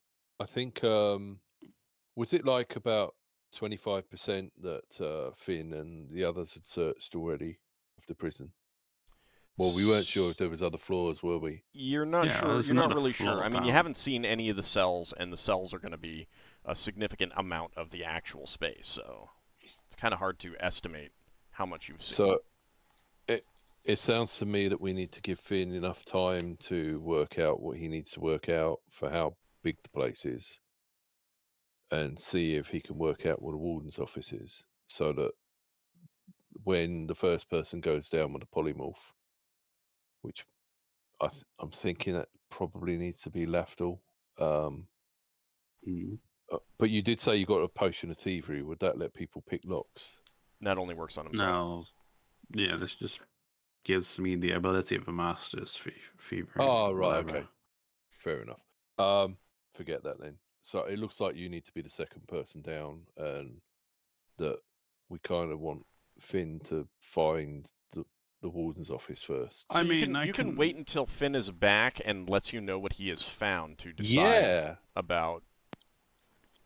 was it like about 25% that Finn and the others had searched already of the prison? Well, we weren't sure if there was other floors, were we? You're not Yeah, sure. there's You're not another really sure. floor I mean, you down. haven't seen any of the cells, and the cells are going to be a significant amount of the actual space. So it's kind of hard to estimate how much you've seen. So it sounds to me that we need to give Finn enough time to work out what he needs to work out for how big the place is, and see if he can work out what the warden's office is, so that when the first person goes down with a polymorph, which I'm thinking that probably needs to be Lafdul. But you did say you got a potion of thievery. Would that let people pick locks? That only works on himself. no, yeah, this just gives me the ability of a master's fever. Oh, right, okay. Fair enough. Forget that then. So it looks like you need to be the second person down, and that we kind of want Finn to find the warden's office first. So I you mean, can, you can wait until Finn is back and lets you know what he has found to decide Yeah, about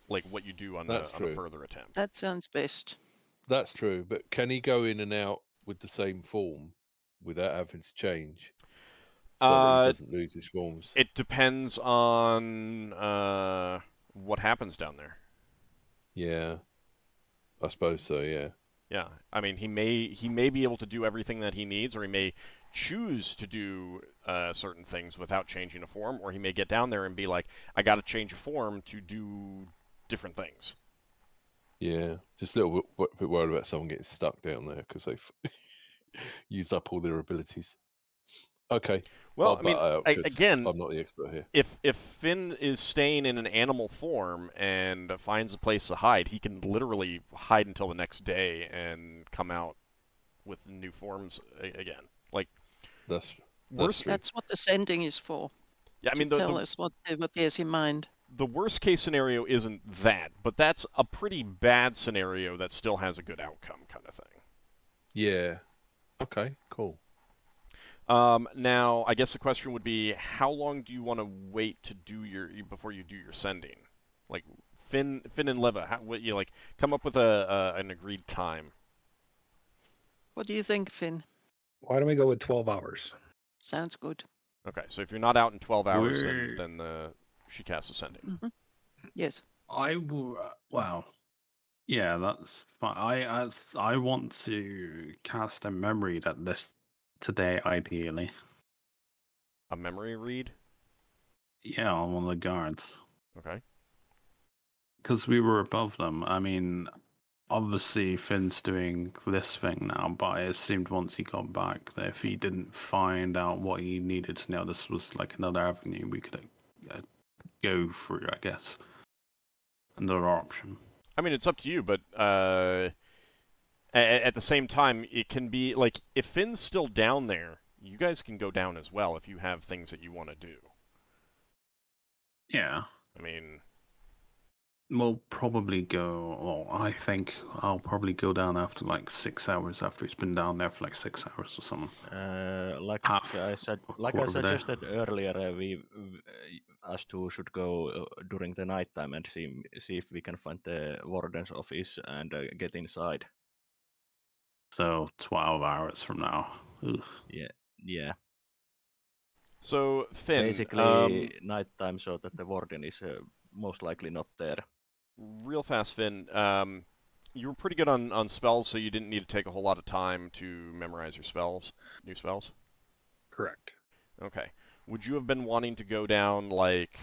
like what you do on That's a true. further attempt. That sounds best. that's true. But can he go in and out with the same form without having to change, so that he doesn't lose his forms? It depends on what happens down there. Yeah, I suppose so. Yeah. Yeah, I mean, he may be able to do everything that he needs, or he may choose to do certain things without changing a form, or he may get down there and be like, I got to change a form to do different things. Yeah, just a little bit worried about someone getting stuck down there because they've used up all their abilities. Okay. Well, I'll I mean, butt out 'cause again, I'm not the expert here. if Finn is staying in an animal form and finds a place to hide, he can literally hide until the next day and come out with new forms again. Like That's worst, true. That's what the sending is for. yeah, I To mean, tell us what he has in mind. the worst case scenario isn't that, but that's a pretty bad scenario that still has a good outcome, kind of thing. Yeah. Okay. Cool. Now, I guess the question would be, how long do you want to wait to do before you do your sending? Like Finn and Leva, come up with an agreed time. What do you think, Finn? Why don't we go with 12 hours? Sounds good. Okay, so if you're not out in 12 hours, We're- then she casts Ascending. Hmm. Yes. I will. Well, yeah, that's fine. I want to cast a memory that this today, ideally. A memory read? Yeah, on one of the guards, Okay. because we were above them. I mean, obviously Finn's doing this thing now, but I assumed once he got back that if he didn't find out what he needed to know, this was like another avenue we could go through, I guess. Another option. I mean, it's up to you, but at the same time, it can be like if Finn's still down there, you guys can go down as well if you have things that you want to do. Yeah. I mean, We'll probably go. Well, I think I'll probably go down after like 6 hours after he's been down there for like 6 hours or something. Like Half I said, a like I quarter of a day. suggested earlier, us two should go during the nighttime and see if we can find the warden's office and get inside. So 12 hours from now. Ugh. Yeah. so Finn, Basically, nighttime so that the warden is most likely not there. real fast, Finn. You were pretty good on spells, so you didn't need to take a whole lot of time to memorize your spells, new spells. Correct. Okay. Would you have been wanting to go down like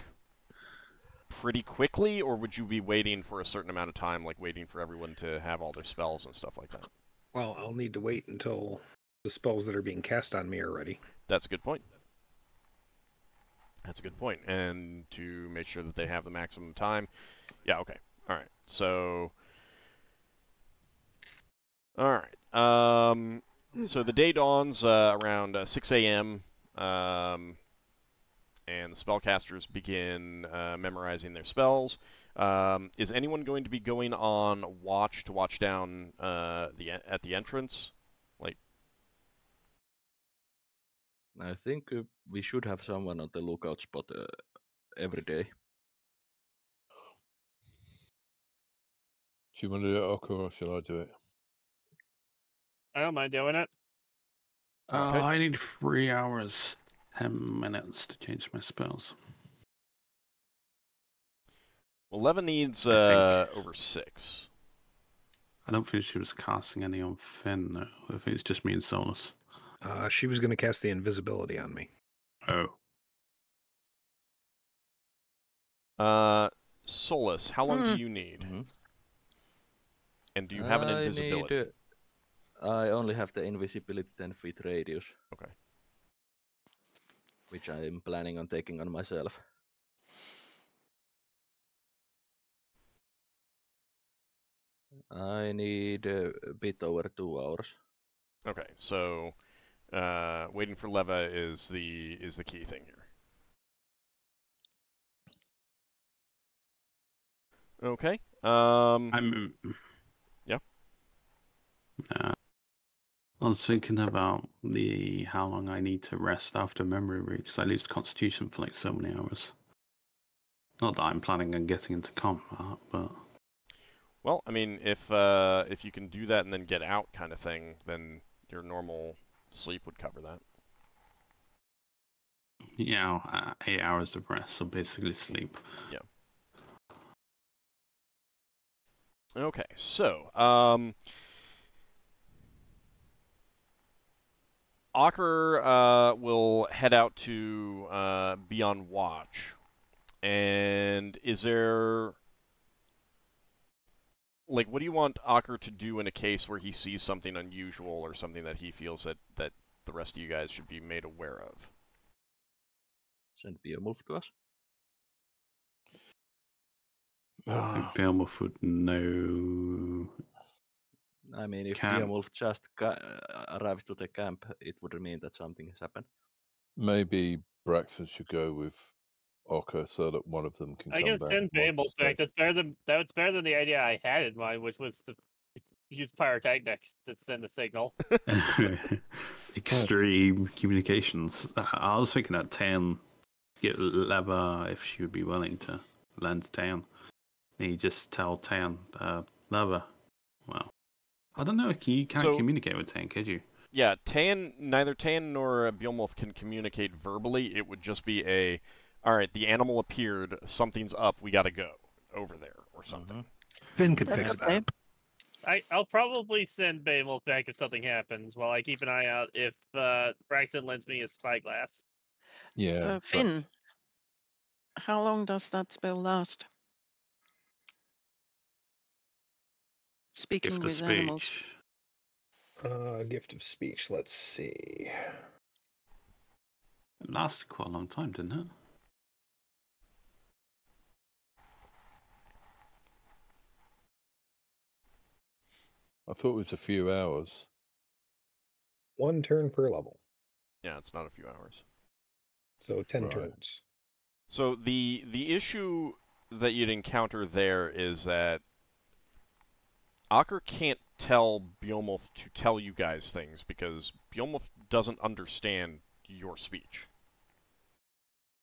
pretty quickly, or would you be waiting for a certain amount of time, like waiting for everyone to have all their spells and stuff like that? Well, I'll need to wait until the spells that are being cast on me are ready. That's a good point. That's a good point. And to make sure that they have the maximum time. Yeah, okay. All right. So all right. So the day dawns around 6 a.m. And the spellcasters begin memorizing their spells. Is anyone going to be going on watch to watch down at the entrance? Like, I think we should have someone on the lookout spot every day. Do you want to do it, Ockar, or shall I do it? I don't mind doing it. Okay. I need 3 hours, 10 minutes to change my spells. well, Leva needs I over 6. I don't think she was casting any on Finn, though. I think it's just me and Solas. She was going to cast the invisibility on me. Oh. Solas, how long do you need? Mm-hmm. And do you have an invisibility? I only have the invisibility 10 feet radius. Okay. Which I'm planning on taking on myself. I need a bit over 2 hours. Okay, so waiting for Leva is the key thing here. Okay. I'm. Yeah. I was thinking about how long I need to rest after memory read, because I lose Constitution for like so many hours. Not that I'm planning on getting into combat, but Well, I mean, if you can do that and then get out, kind of thing, then your normal sleep would cover that. 8 hours of rest, so basically sleep. Yeah. Okay, so Ockar will head out to be on watch. And is there, like, what do you want Ockar to do in a case where he sees something unusual or something that he feels that the rest of you guys should be made aware of? Send Beowulf to us. I think Beowulf would know. I mean, if Camp. Beowulf just arrives to the camp, it would mean that something has happened. Maybe Braxon should go with Ockar so that one of them can I come can back. send Beowulf back. That's better than the idea I had in mind, which was to use pyrotechnics to send a signal. Extreme communications. I was thinking at 10, get Leva if she would be willing to lend 10. And you just tell 10, Leva. Well, I don't know. You can't communicate with 10, could you? Yeah, neither Tan nor Beowulf can communicate verbally. It would just be all right, the animal appeared, something's up, we gotta go over there, or something. Finn could fix that. I'll probably send Beowulf back if something happens, while I keep an eye out if Braxton lends me a spyglass. Yeah. Finn, how long does that spell last? Speaking Gift of with animals. speech. Gift of speech. Let's see. It lasted quite a long time, didn't it? I thought it was a few hours. 1 turn per level. Yeah, it's not a few hours. So 10 Right. turns. So the issue that you'd encounter there is that Ockar can't tell Beowulf to tell you guys things because Beowulf doesn't understand your speech.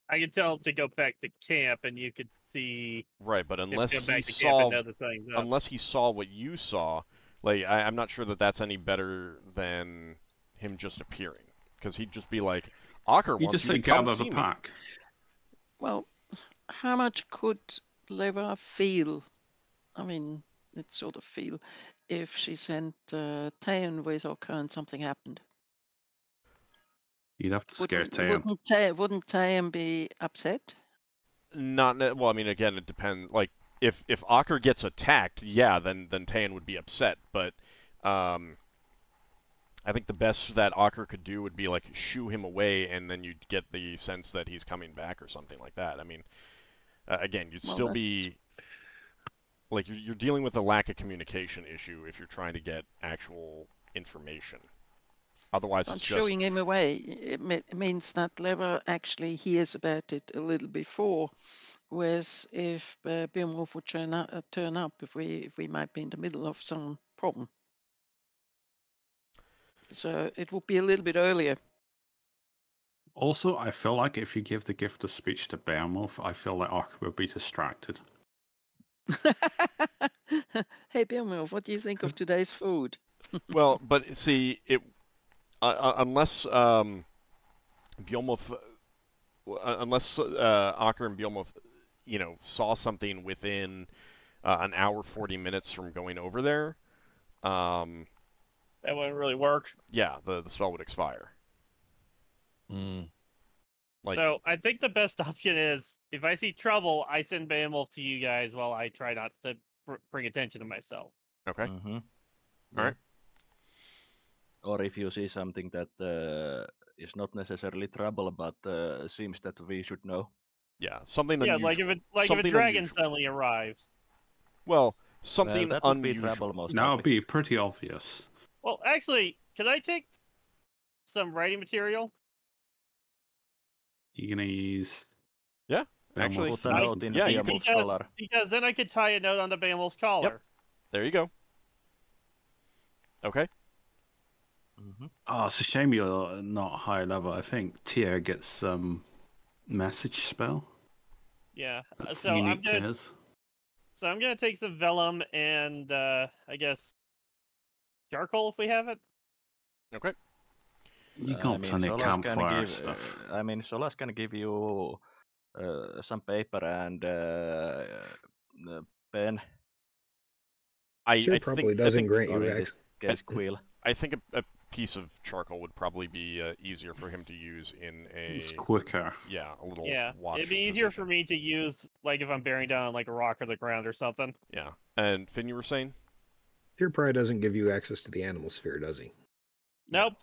I could tell him to go back to camp, and you could see Right, but him unless go he back to camp saw and know the thing's up. unless he saw what you saw, like I'm not sure that that's any better than him just appearing, because he'd just be like, "Ockar You wants just you say to come gather see the me." pack. Well, how much could Leva feel? I mean, it sort of feel if she sent Taeon with Ockar and something happened. You'd have to scare Wouldn't Taeon. wouldn't Taeon be upset? Well, I mean, again, it depends. Like, if Ockar gets attacked, yeah, then Taeon would be upset. But I think the best that Ockar could do would be like shoo him away, and then you'd get the sense that he's coming back or something like that. I mean, again, you'd Well, still that's- be like you're dealing with a lack of communication issue if you're trying to get actual information. Otherwise, But it's just showing him away, it means that Leva actually hears about it a little before. Whereas if Beowulf would turn up if we might be in the middle of some problem. So it would be a little bit earlier. Also, I feel like if you give the gift of speech to Beowulf, I feel like Ockar will be distracted. Hey Beowulf, what do you think of today's food? well, but see, it unless Beowulf, unless Ockar and Beowulf, saw something within an hour 40 minutes from going over there, That wouldn't really work. yeah, the spell would expire. Like, So I think the best option is if I see trouble, I send Beowulf to you guys while I try not to bring attention to myself. okay, Mm-hmm. all right. Or if you see something that is not necessarily trouble, but seems that we should know. Yeah, something Yeah, unusual. like if a Something dragon unusual. suddenly arrives. Well, something Well, that would be unusual. trouble most Now it'd likely. be pretty obvious. Well, actually, can I take some writing material? You're gonna use. Yeah, Beowulf. actually, Put a I- note in yeah, you Beowulf's Because, collar. because then I could tie a note onto Beowulf's collar. There you go. Okay. Mm-hmm. Oh, it's a shame you're not high level. I think Tia gets some message spell. Yeah. That's So unique to his. I'm gonna take some vellum and I guess charcoal if we have it. Okay. You got plenty of campfire stuff. Solas can give you some paper and pen. Sure, I probably think doesn't I think, grant Or you in this access. case, quill. I think a piece of charcoal would probably be easier for him to use in It's a quicker. a little Yeah. watch. It'd be easier position. for me to use like if I'm bearing down on like a rock or the ground or something. Yeah. And Finn, you were saying? Sure, probably doesn't give you access to the animal sphere, does he? Nope.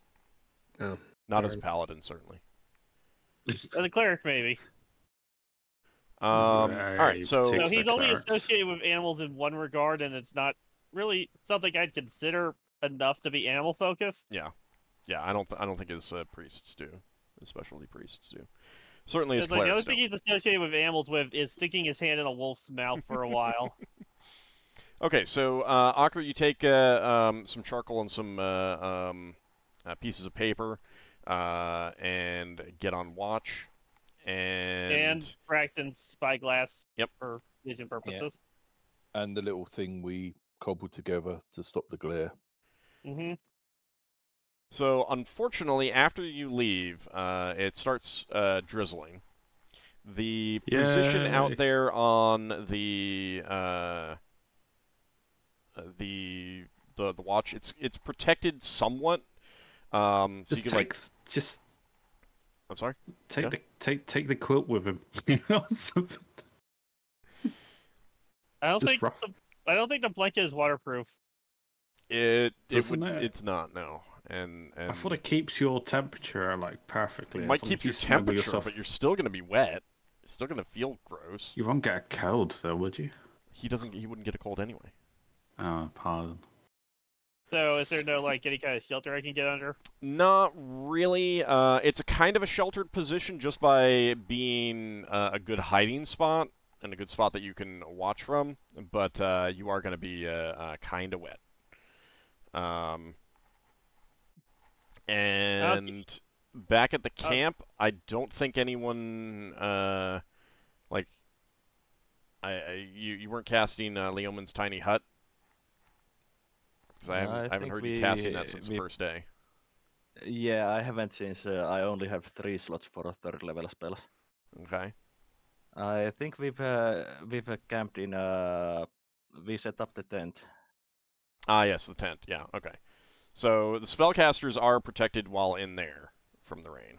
Oh, Not as darn. paladin, certainly. The cleric maybe. All right. So Take No, the he's only clerics. associated with animals in one regard, and it's not really something I'd consider enough to be animal focused. yeah, I don't think his priests do. His specialty priests do. Certainly his It's like the only clerics thing don't. he's associated with animals with is sticking his hand in a wolf's mouth for a while. Okay, so Ockar, you take some charcoal and some pieces of paper and get on watch. And Braxton's spyglass Yep. for vision purposes. And the little thing we cobbled together to stop the glare. Mm-hmm. So, unfortunately, after you leave, it starts drizzling. The position Yay. out there on the watch, it's protected somewhat. So you Just could take, just I'm sorry. take Yeah. take the quilt with him. You know, something. I don't Just think rough. I don't think the blanket is waterproof. Doesn't it? It's not, no. And I thought it keeps your temperature like perfectly. it might as long keep as you your snuggle temperature, yourself. but you're still gonna be wet. You're still gonna feel gross. You won't get a cold though, would you? He wouldn't get a cold anyway. Oh, pardon. So is there no like any kind of shelter I can get under? Not really. It's a kind of a sheltered position just by being a good hiding spot and a good spot that you can watch from, but you are going to be kind of wet. And back at the camp, I don't think anyone you weren't casting Leoman's tiny hut. Because I haven't heard you casting that since the first day. Yeah, I haven't since I only have 3 slots for a 3rd level spells. Okay. I think we've camped in we set up the tent. Ah, yes, the tent. Yeah, okay. So the spellcasters are protected while in there from the rain.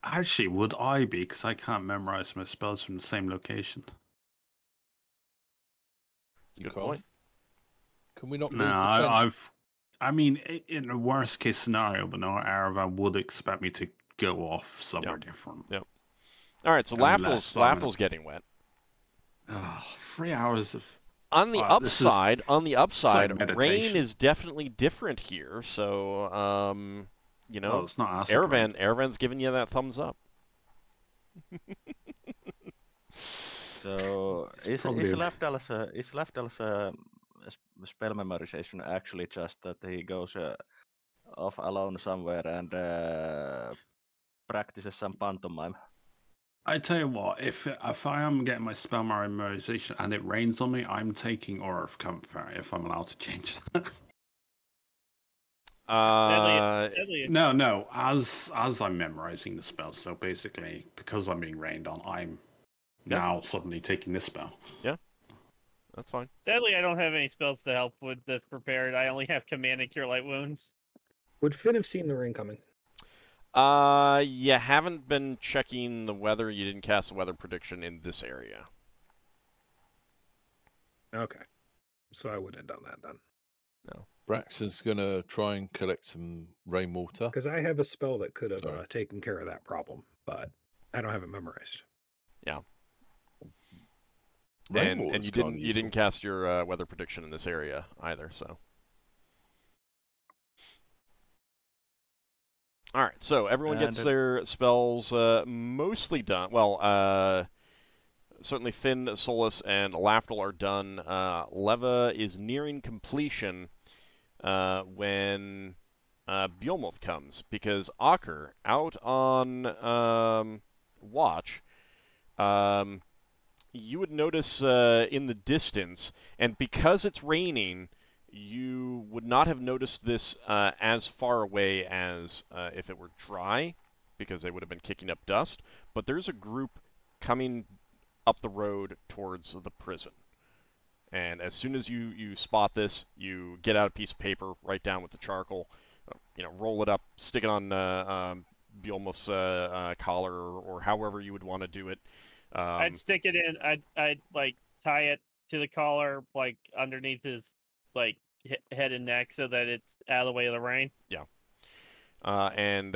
Actually, would I be? Because I can't memorize my spells from the same location. Good point. Can we not move No, the tent? I mean, in a worst case scenario, but no, Aravan would expect me to go off somewhere different. Yep. All right, so Lafdul's getting wet. 3 hours of. On the upside, meditation. rain is definitely different here. So, you know, Well, it's not acid rain. Aravan's giving you that thumbs up. So is Lafdul's spell memorization actually just that he goes off alone somewhere and practices some pantomime? I tell you what, if I am getting my spell memorization and it rains on me, I'm taking Aura of Comfort if I'm allowed to change that. No, as I'm memorizing the spell. So basically, because I'm being rained on, I'm now suddenly taking this spell. Yeah, that's fine. Sadly, I don't have any spells to help with this prepared. I only have Command and Cure Light Wounds. Would Finn have seen the rain coming? You haven't been checking the weather. You didn't cast a weather prediction in this area. Okay. So I wouldn't have done that then. No. Braxon's going to try and collect some rainwater. Because I have a spell that could have taken care of that problem, but I don't have it memorized. Yeah. And you didn't cast your weather prediction in this area either, so. All right, so everyone gets their spells mostly done. Well, certainly Finn, Solas, and Lafdul are done. Leva is nearing completion when Beowulf comes, because Ockar, out on watch, you would notice in the distance, and because it's raining, you would not have noticed this as far away as if it were dry, because they would have been kicking up dust. But there's a group coming up the road towards the prison. And as soon as you spot this, you get out a piece of paper, write down with the charcoal, roll it up, stick it on Beowulf's collar, or however you would want to do it. I'd stick it in. I'd like tie it to the collar, like underneath his head and neck, so that it's out of the way of the rain. Yeah. And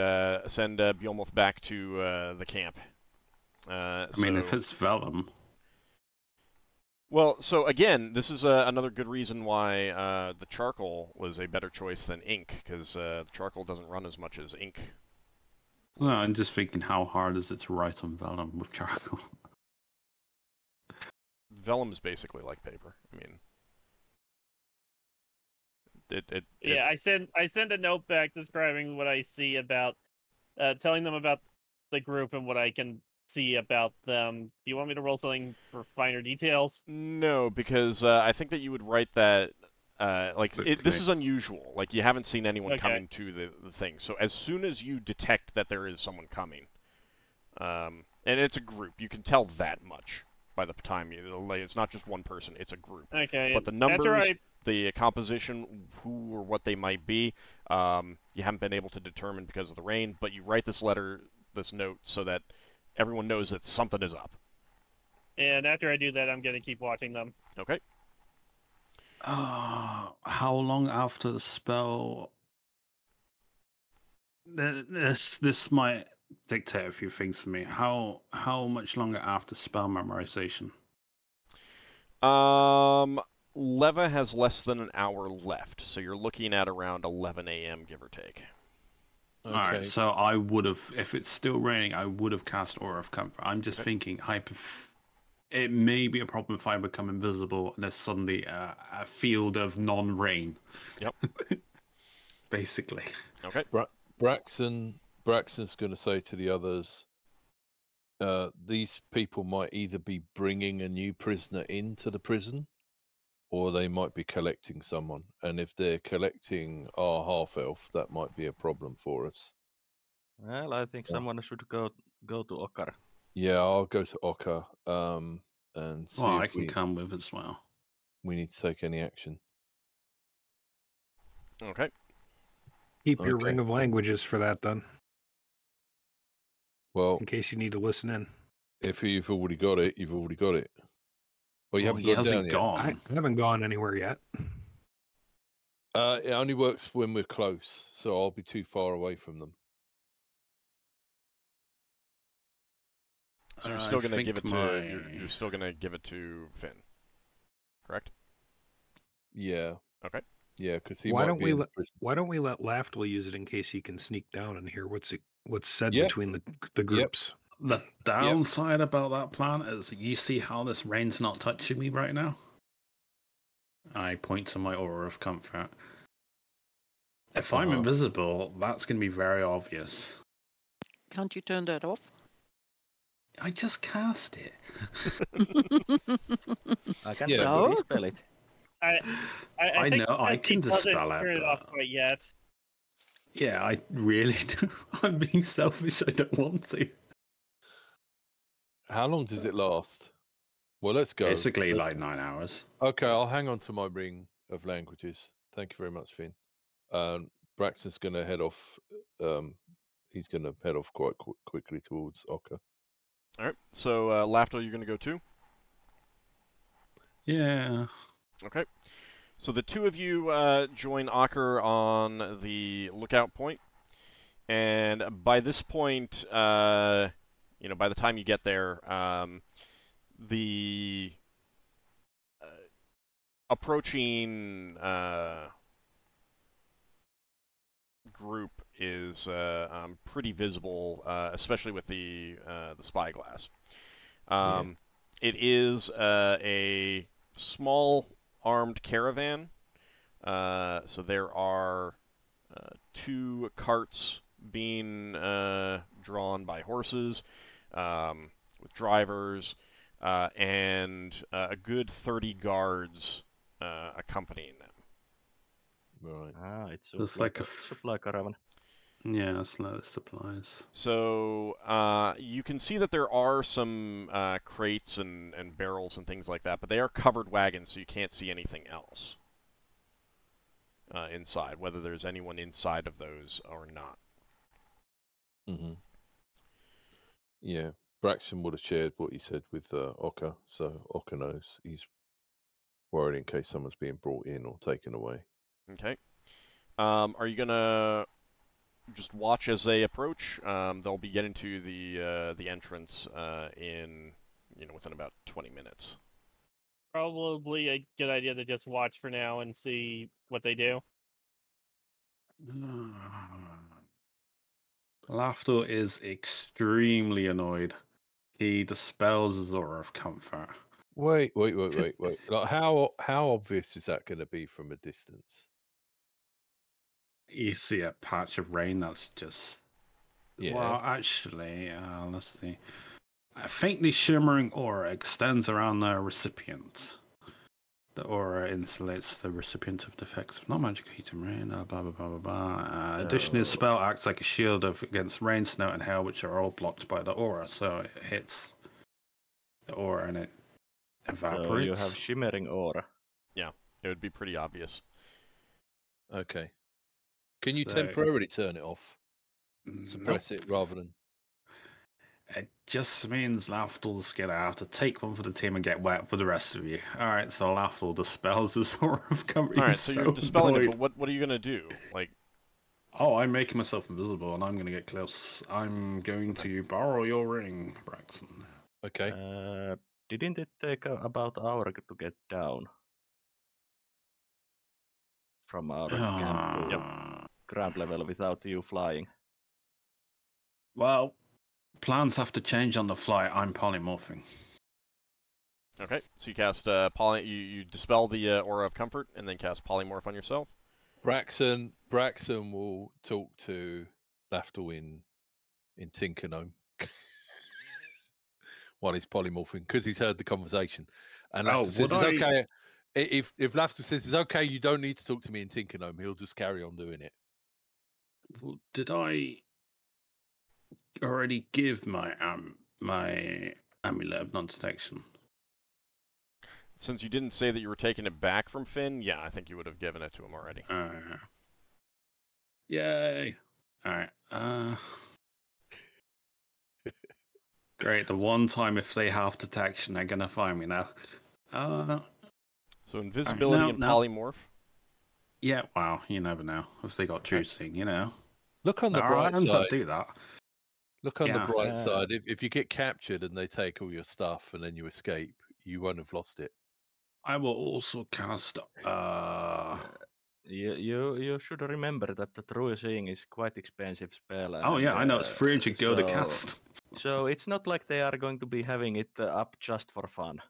send Beowulf back to the camp. I mean, if it's vellum. Well, so again, this is another good reason why the charcoal was a better choice than ink, because the charcoal doesn't run as much as ink. Well, I'm just thinking, how hard is it to write on vellum with charcoal? Vellum is basically like paper. I mean, I send a note back describing what I see about, telling them about the group and what I can see about them. Do you want me to roll something for finer details? No, because I think that you would write that. This is unusual. Like, you haven't seen anyone coming to the thing. So as soon as you detect that there is someone coming, and it's a group, you can tell that much by the time it's not just one person; it's a group. Okay. But the numbers, the composition, who or what they might be, you haven't been able to determine because of the rain. But you write this note, so that everyone knows that something is up. And after I do that, I'm going to keep watching them. Okay. How long after the spell? This might dictate a few things for me. How much longer after spell memorization? Leva has less than an hour left, so you're looking at around 11 a.m. give or take. Okay. All right, so I would have, if it's still raining, I would have cast Aura of Comfort. I'm just thinking, it may be a problem if I become invisible and there's suddenly a field of non-rain. Yep. Basically. Okay. Braxon's going to say to the others, these people might either be bringing a new prisoner into the prison, or they might be collecting someone. And if they're collecting our half-elf, that might be a problem for us. Well, I think someone should go to Ockar. Yeah, I'll go to Ockar and see Well, if I can come with as well. we need to take any action. Okay. Keep your Okay. ring of languages for that, then, Well, in case you need to listen in. if you've already got it, you've already got it. Well, you haven't he gone down hasn't yet. gone. I haven't gone anywhere yet. It only works when we're close, so I'll be too far away from them. So you're still going to give it to you're still going to give it to Finn, correct? Yeah. Okay. Yeah, because he Why might don't be we in the let prison. Why don't we let Lafdul use it in case he can sneak down and hear what's said Yep. between the groups? The downside about that plan is you see how this rain's not touching me right now? I point to my Aura of Comfort. If I'm invisible, that's going to be very obvious. Can't you turn that off? I just cast it. I can So? dispel it. I think know, I Dusty can doesn't dispel it, turn it off but- quite yet. Yeah, I really do. I'm being selfish. I don't want to. How long does it last? Well, let's go. Basically, like 9 hours. Okay, I'll hang on to my ring of languages. Thank you very much, Finn. Braxton's going to head off. He's going to head off quite quickly towards Ockar. All right. So, Lafdul, you're going to go too? Yeah. Okay. So the two of you join Ockar on the lookout point, and by this point, by the time you get there, the approaching group is pretty visible, especially with the spyglass. It is a small armed caravan. So there are 2 carts being drawn by horses with drivers, and a good 30 guards accompanying them. Right. It's Looks like a supply caravan. Yeah, it's low supplies. So you can see that there are some crates and barrels and things like that, but they are covered wagons, so you can't see anything else inside, whether there's anyone inside of those or not. Mm-hmm. Yeah, Braxton would have shared what he said with Ockar, so Ockar knows. He's worried in case someone's being brought in or taken away. Okay. Are you gonna just watch as they approach? They'll be getting to the entrance within about 20 minutes. Probably a good idea to just watch for now and see what they do. Lafdul is extremely annoyed. He dispels his Aura of Comfort. Wait. Like, how obvious is that going to be from a distance? You see a patch of rain that's just... Yeah. Well, actually, let's see. A faintly shimmering aura extends around the recipient. The aura insulates the recipient of the effects of non-magic heat and rain, blah, blah, blah, blah, blah. Additionally, the spell acts like a shield against rain, snow, and hail, which are all blocked by the aura. So it hits the aura and it evaporates. So you have shimmering aura. Yeah, it would be pretty obvious. Okay. Can you So- temporarily turn it off? Suppress it rather than... It just means Lafdul's gonna have to take one for the team and get wet for the rest of you. Alright, so Lafdul dispels the sort of cover. Alright, so you're dispelling it, but what are you gonna do? Like, oh, I'm making myself invisible and I'm gonna get close. I'm going to borrow your ring, Braxon. Okay. Didn't it take about an hour to get down from our camp to ground level without you flying? Well, plans have to change on the fly. I'm polymorphing. okay, so you cast you dispel the aura of comfort and then cast polymorph on yourself. Braxon will talk to Lafdul in Tinkergnome while he's polymorphing because he's heard the conversation. And Lafdul says it's okay. If Lafdul says it's okay, you don't need to talk to me in Tinkergnome. He'll just carry on doing it. Well, did I already give my amulet of non-detection? Since you didn't say that you were taking it back from Finn, yeah, I think you would have given it to him already. Yay! Alright, great, the one time if they have detection, they're gonna find me now. So invisibility and polymorph? Yeah, wow, you never know. If they got juicing, you know. Look on the bright side. Do that. Look on the bright side. If you get captured and they take all your stuff and then you escape, you won't have lost it. I will also cast. You should remember that the True Seeing is quite expensive spell. Oh yeah, I know it's 300 gold to cast. So it's not like they are going to be having it up just for fun.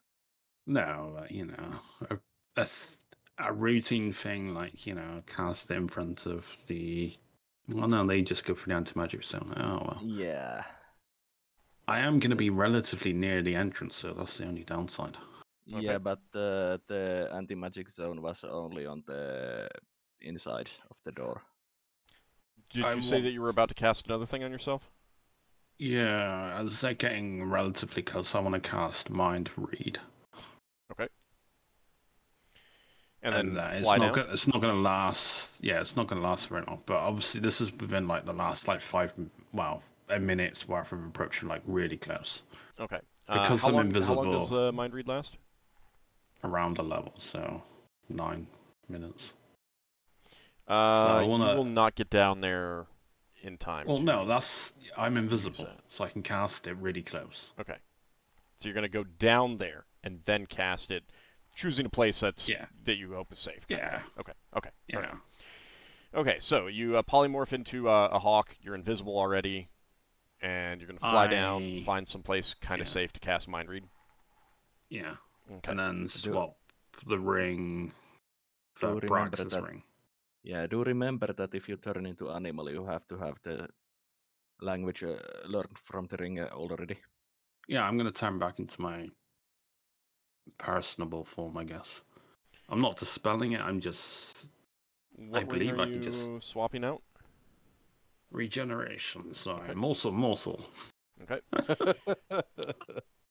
No, you know, a routine thing like, you know, cast in front of the. Well, no, they just go for the anti-magic zone. Oh well. Yeah. I am going to be relatively near the entrance, so that's the only downside. Okay. Yeah, but the anti-magic zone was only on the inside of the door. Did you say that you were about to cast another thing on yourself? Yeah, as they're getting relatively close, I want to cast Mind Read. Okay. And then it's fly not down? It's not going to last. Yeah, it's not going to last very long. But obviously, this is within like the last like a minute's worth of approaching like really close. Okay. Because I'm invisible. How long does Mind Read last? Around the level, so 9 minutes. You will not get down there in time. Well, no, I'm invisible, so I can cast it really close. Okay. So you're going to go down there and then cast it, choosing a place that you hope is safe. Yeah. Okay. Yeah. Okay, so you polymorph into a hawk. You're invisible already, and you're going to fly down, find some place kind of safe to cast Mind Read. Yeah. Okay. And then swap the ring for Brax's ring. Yeah, do remember that if you turn into animal, you have to have the language learned from the ring already. Yeah, I'm going to turn back into my personable form, I guess. I'm not dispelling it, I'm just... What ring are you swapping out? Regeneration, sorry. Morsel. Okay.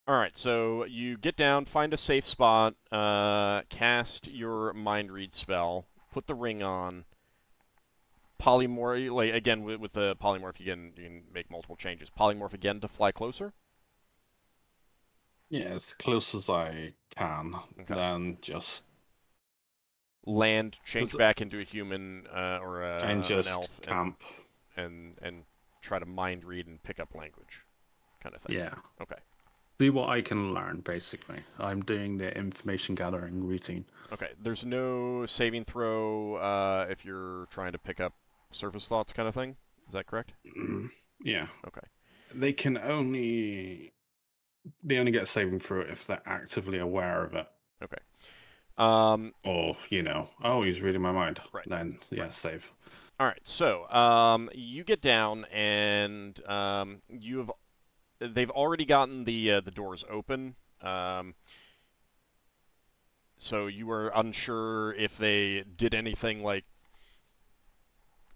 Alright, so you get down, find a safe spot, cast your Mind Read spell, put the ring on, polymorph, like, again, with the polymorph, you can make multiple changes. Polymorph again to fly closer? Yeah, as close as I can, then just... Land, change back into a human, or and just an elf, camp. And try to mind read and pick up language, kind of thing. Yeah. Okay. See what I can learn, basically. I'm doing the information gathering routine. Okay, there's no saving throw if you're trying to pick up surface thoughts kind of thing? Is that correct? Yeah. Okay. They only get a saving throw if they're actively aware of it. Okay. Or, you know, oh, he's reading my mind. Right. Then, yeah, save. All right, so you get down, and they've already gotten the doors open. So you were unsure if they did anything like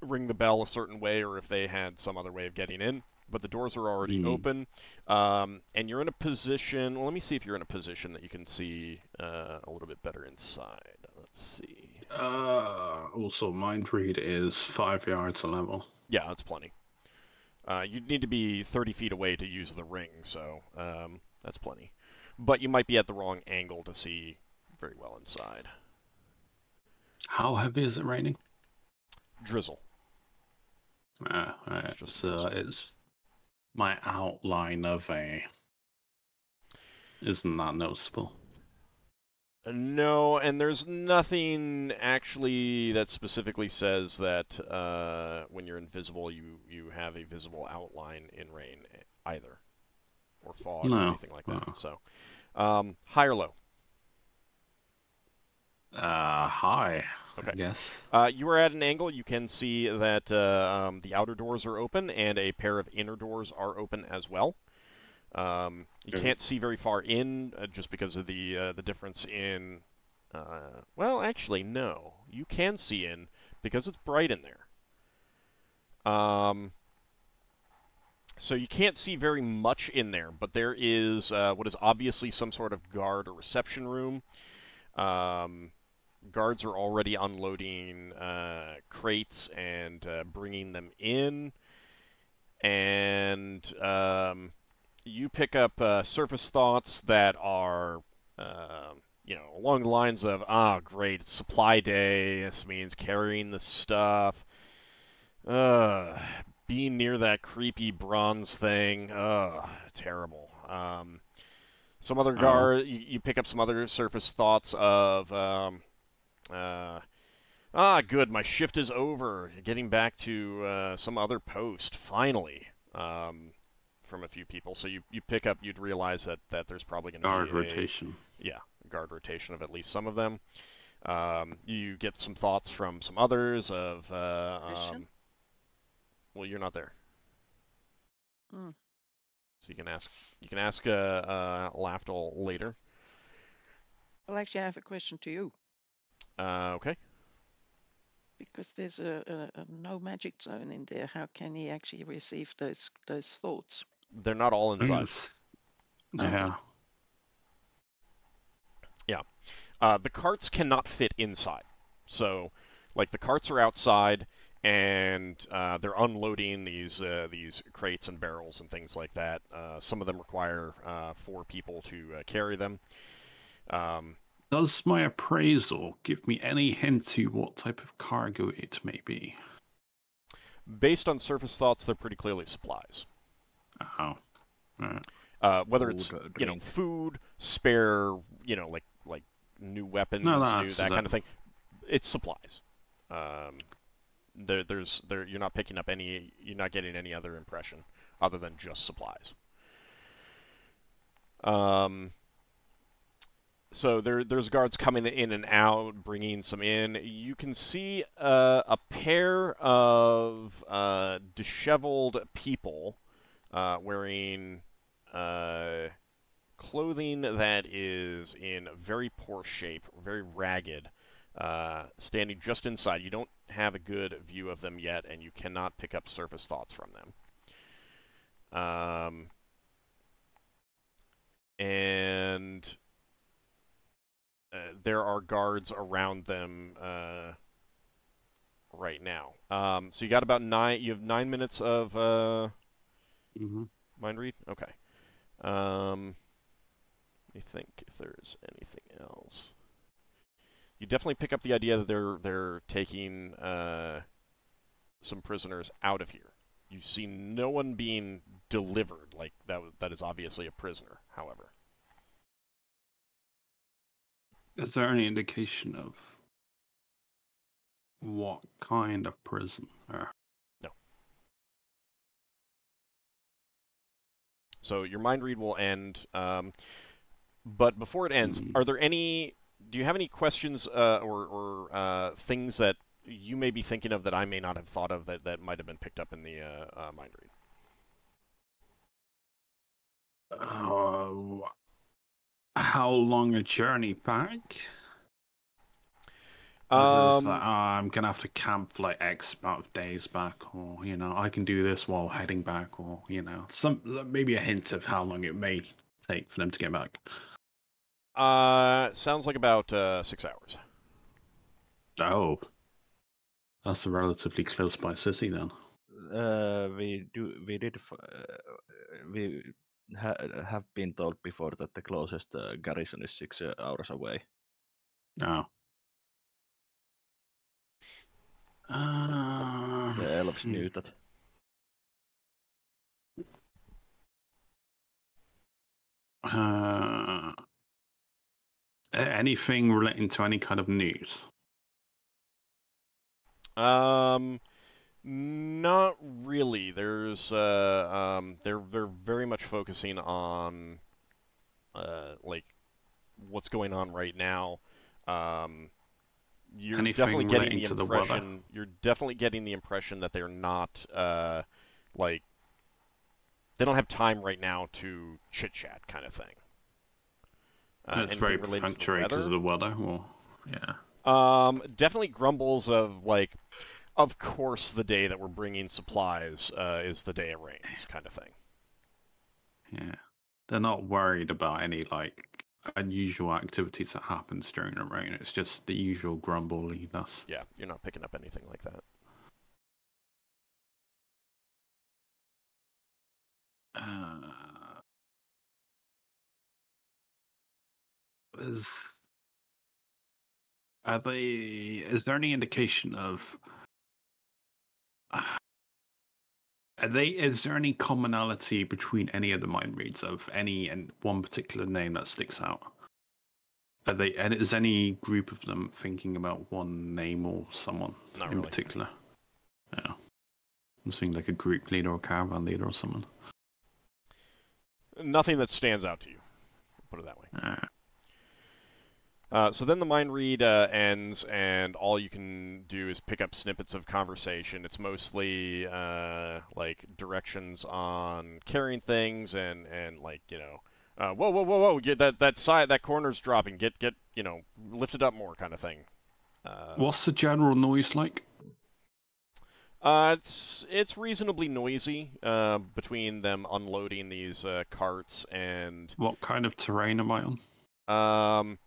ring the bell a certain way, or if they had some other way of getting in. But the doors are already open, and you're in a position. Well, let me see if you're in a position that you can see a little bit better inside. Let's see. Also, Mind Read is 5 yards a level. Yeah, that's plenty. You'd need to be 30 feet away to use the ring, so that's plenty. But you might be at the wrong angle to see very well inside. How heavy is it raining? Drizzle. Right. It's just So drizzle. it's my outline of a... Isn't that noticeable? No, and there's nothing actually that specifically says that when you're invisible, you have a visible outline in rain either, or fog or anything like that. No. So, high or low? High, Okay. I guess. You are at an angle. You can see that the outer doors are open and a pair of inner doors are open as well. You can't see very far in just because of the difference in. Well, actually, no. You can see in because it's bright in there. So you can't see very much in there, but there is what is obviously some sort of guard or reception room. Guards are already unloading crates and bringing them in, and you pick up surface thoughts that are, along the lines of, great, it's supply day, this means carrying the stuff, being near that creepy bronze thing, terrible. Some other guard, you pick up some other surface thoughts of, good, my shift is over, getting back to some other post, finally. From a few people, so you pick up, you'd realize that there's probably going to be guard rotation. Guard rotation of at least some of them. You get some thoughts from some others of, well, you're not there. Mm. So you can ask Lafdul later. Well, actually, I have a question to you. Okay. Because there's a no magic zone in there, how can he actually receive those thoughts? They're not all inside. Yeah. The carts cannot fit inside. So, like, the carts are outside, and they're unloading these crates and barrels and things like that. Some of them require 4 people to carry them. Does my appraisal give me any hint to what type of cargo it may be? Based on surface thoughts, they're pretty clearly supplies. Oh. Right. Whether it's food, spare, like new weapons, that kind of thing, it's supplies. You're not picking up any, you're not getting any other impression other than just supplies. So there's guards coming in and out, bringing some in. You can see a pair of disheveled people wearing clothing that is in very poor shape, very ragged, standing just inside. You don't have a good view of them yet, and you cannot pick up surface thoughts from them. And there are guards around them right now. So you got about 9. You have 9 minutes of mind read. Okay. Let me think if there's anything else. You definitely pick up the idea that they're taking some prisoners out of here. You see no one being delivered, like that is obviously a prisoner, however. Is there any indication of what kind of prison? No. So your mind read will end, but before it ends, are there any? Do you have any questions or things that you may be thinking of that I may not have thought of that might have been picked up in the mind read? How long a journey back? I'm gonna have to camp for like X amount of days back, or I can do this while heading back, or some maybe a hint of how long it may take for them to get back. Sounds like about 6 hours. Oh, that's a relatively close by city then. we have been told before that the closest garrison is 6 hours away. No. The elves knew that. Anything relating to any kind of news? Not really. There's they're very much focusing on like what's going on right now. You're Anything definitely getting relating the to the weather? impression. You're definitely getting the impression that they're not like they don't have time right now to chit chat, kind of thing. It's anything very related to the perfunctory because of weather? the weather, or yeah. Definitely grumbles of like, of course, the day that we're bringing supplies is the day it rains, kind of thing. Yeah. They're not worried about any like unusual activities that happens during the rain. It's just the usual grumbliness. Yeah, you're not picking up anything like that. Is there any indication of is there any commonality between any of the mind reads of any and one particular name that sticks out? And is any group of them thinking about one name or someone Not in really. particular? Yeah. I'm seeing like a group leader or caravan leader or someone. Nothing that stands out to you. Put it that way. So then the mind read ends, and all you can do is pick up snippets of conversation. It's mostly like directions on carrying things, and like whoa, whoa, whoa, whoa! Get that corner's dropping. Get lift it up more, kind of thing. What's the general noise like? It's reasonably noisy between them unloading these carts and. What kind of terrain am I on?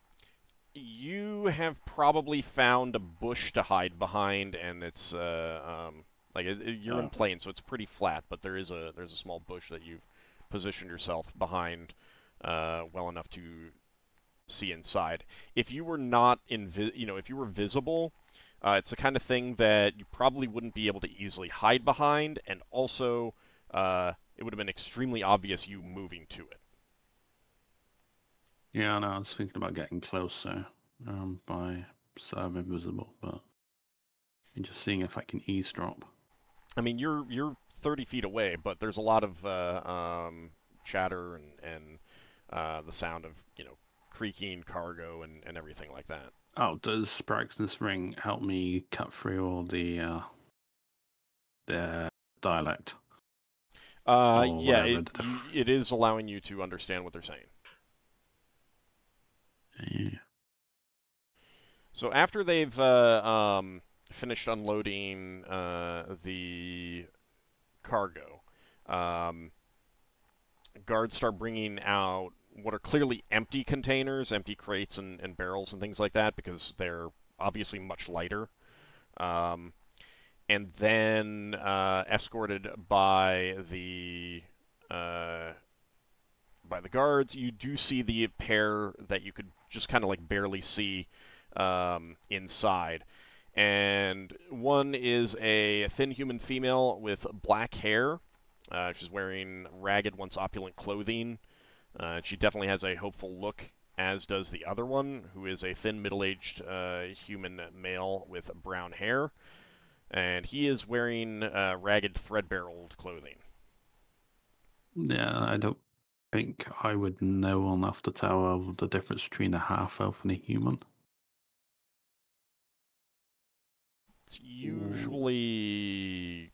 You have probably found a bush to hide behind, and it's you're in plain, so it's pretty flat. But there's a small bush that you've positioned yourself behind well enough to see inside. If you were not if you were visible, it's the kind of thing that you probably wouldn't be able to easily hide behind, and also it would have been extremely obvious you moving to it. Yeah, no, I was thinking about getting closer by so I'm invisible, but I'm just seeing if I can eavesdrop. I mean, you're 30 feet away, but there's a lot of chatter and the sound of creaking cargo and everything like that. Oh, does Braxton's ring help me cut through all the dialect? Yeah, it is allowing you to understand what they're saying. Yeah. So after they've finished unloading the cargo, guards start bringing out what are clearly empty containers, empty crates and barrels and things like that, because they're obviously much lighter. And then escorted by the guards, you do see the pair that you could just kind of like barely see inside. And one is a thin human female with black hair. She's wearing ragged, once opulent clothing. She definitely has a hopeful look, as does the other one, who is a thin, middle-aged human male with brown hair. And he is wearing ragged, threadbare old clothing. Yeah, I don't think I would know enough to tell the difference between a half-elf and a human. It's usually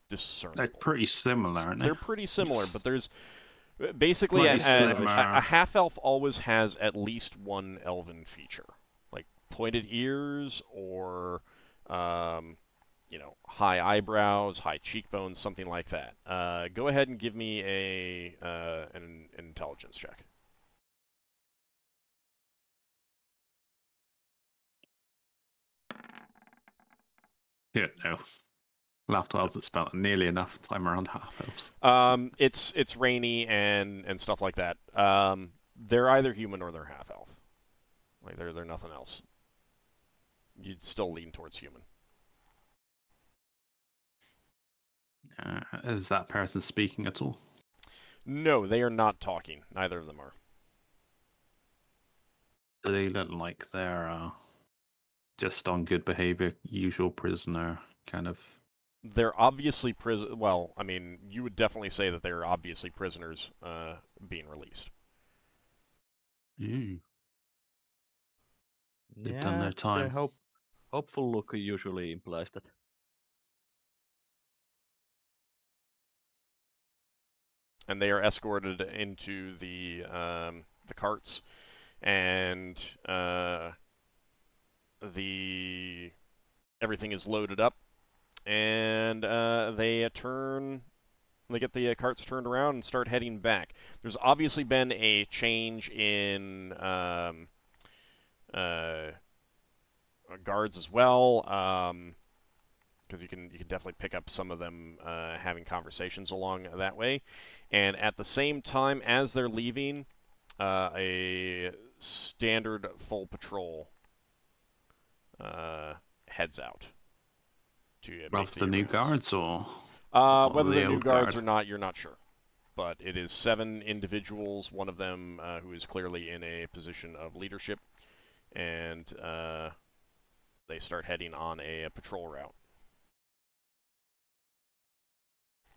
discernible. They're pretty similar, aren't they? They're pretty similar, but there's basically a half-elf always has at least one elven feature, like pointed ears or high eyebrows, high cheekbones, something like that. Go ahead and give me an intelligence check. Yeah, no. Lafdul hasn't spent nearly enough time around half-elves. It's rainy and stuff like that. They're either human or they're half-elf. Like they're nothing else. You'd still lean towards human. Is that person speaking at all? No, they are not talking. Neither of them are. Do they look like they're just on good behavior, usual prisoner kind of? They're obviously Well, I mean, you would definitely say that they're obviously prisoners being released. They've Yeah, done their time. the hopeful look usually implies that. And they are escorted into the carts, and everything is loaded up, and they get the carts turned around and start heading back. There's obviously been a change in guards as well, because you can definitely pick up some of them having conversations along that way. And at the same time as they're leaving, a standard full patrol heads out to make Of the new rounds. guards or Whether the they're new old guards guard? or not, you're not sure. But it is 7 individuals, one of them who is clearly in a position of leadership, and they start heading on a patrol route.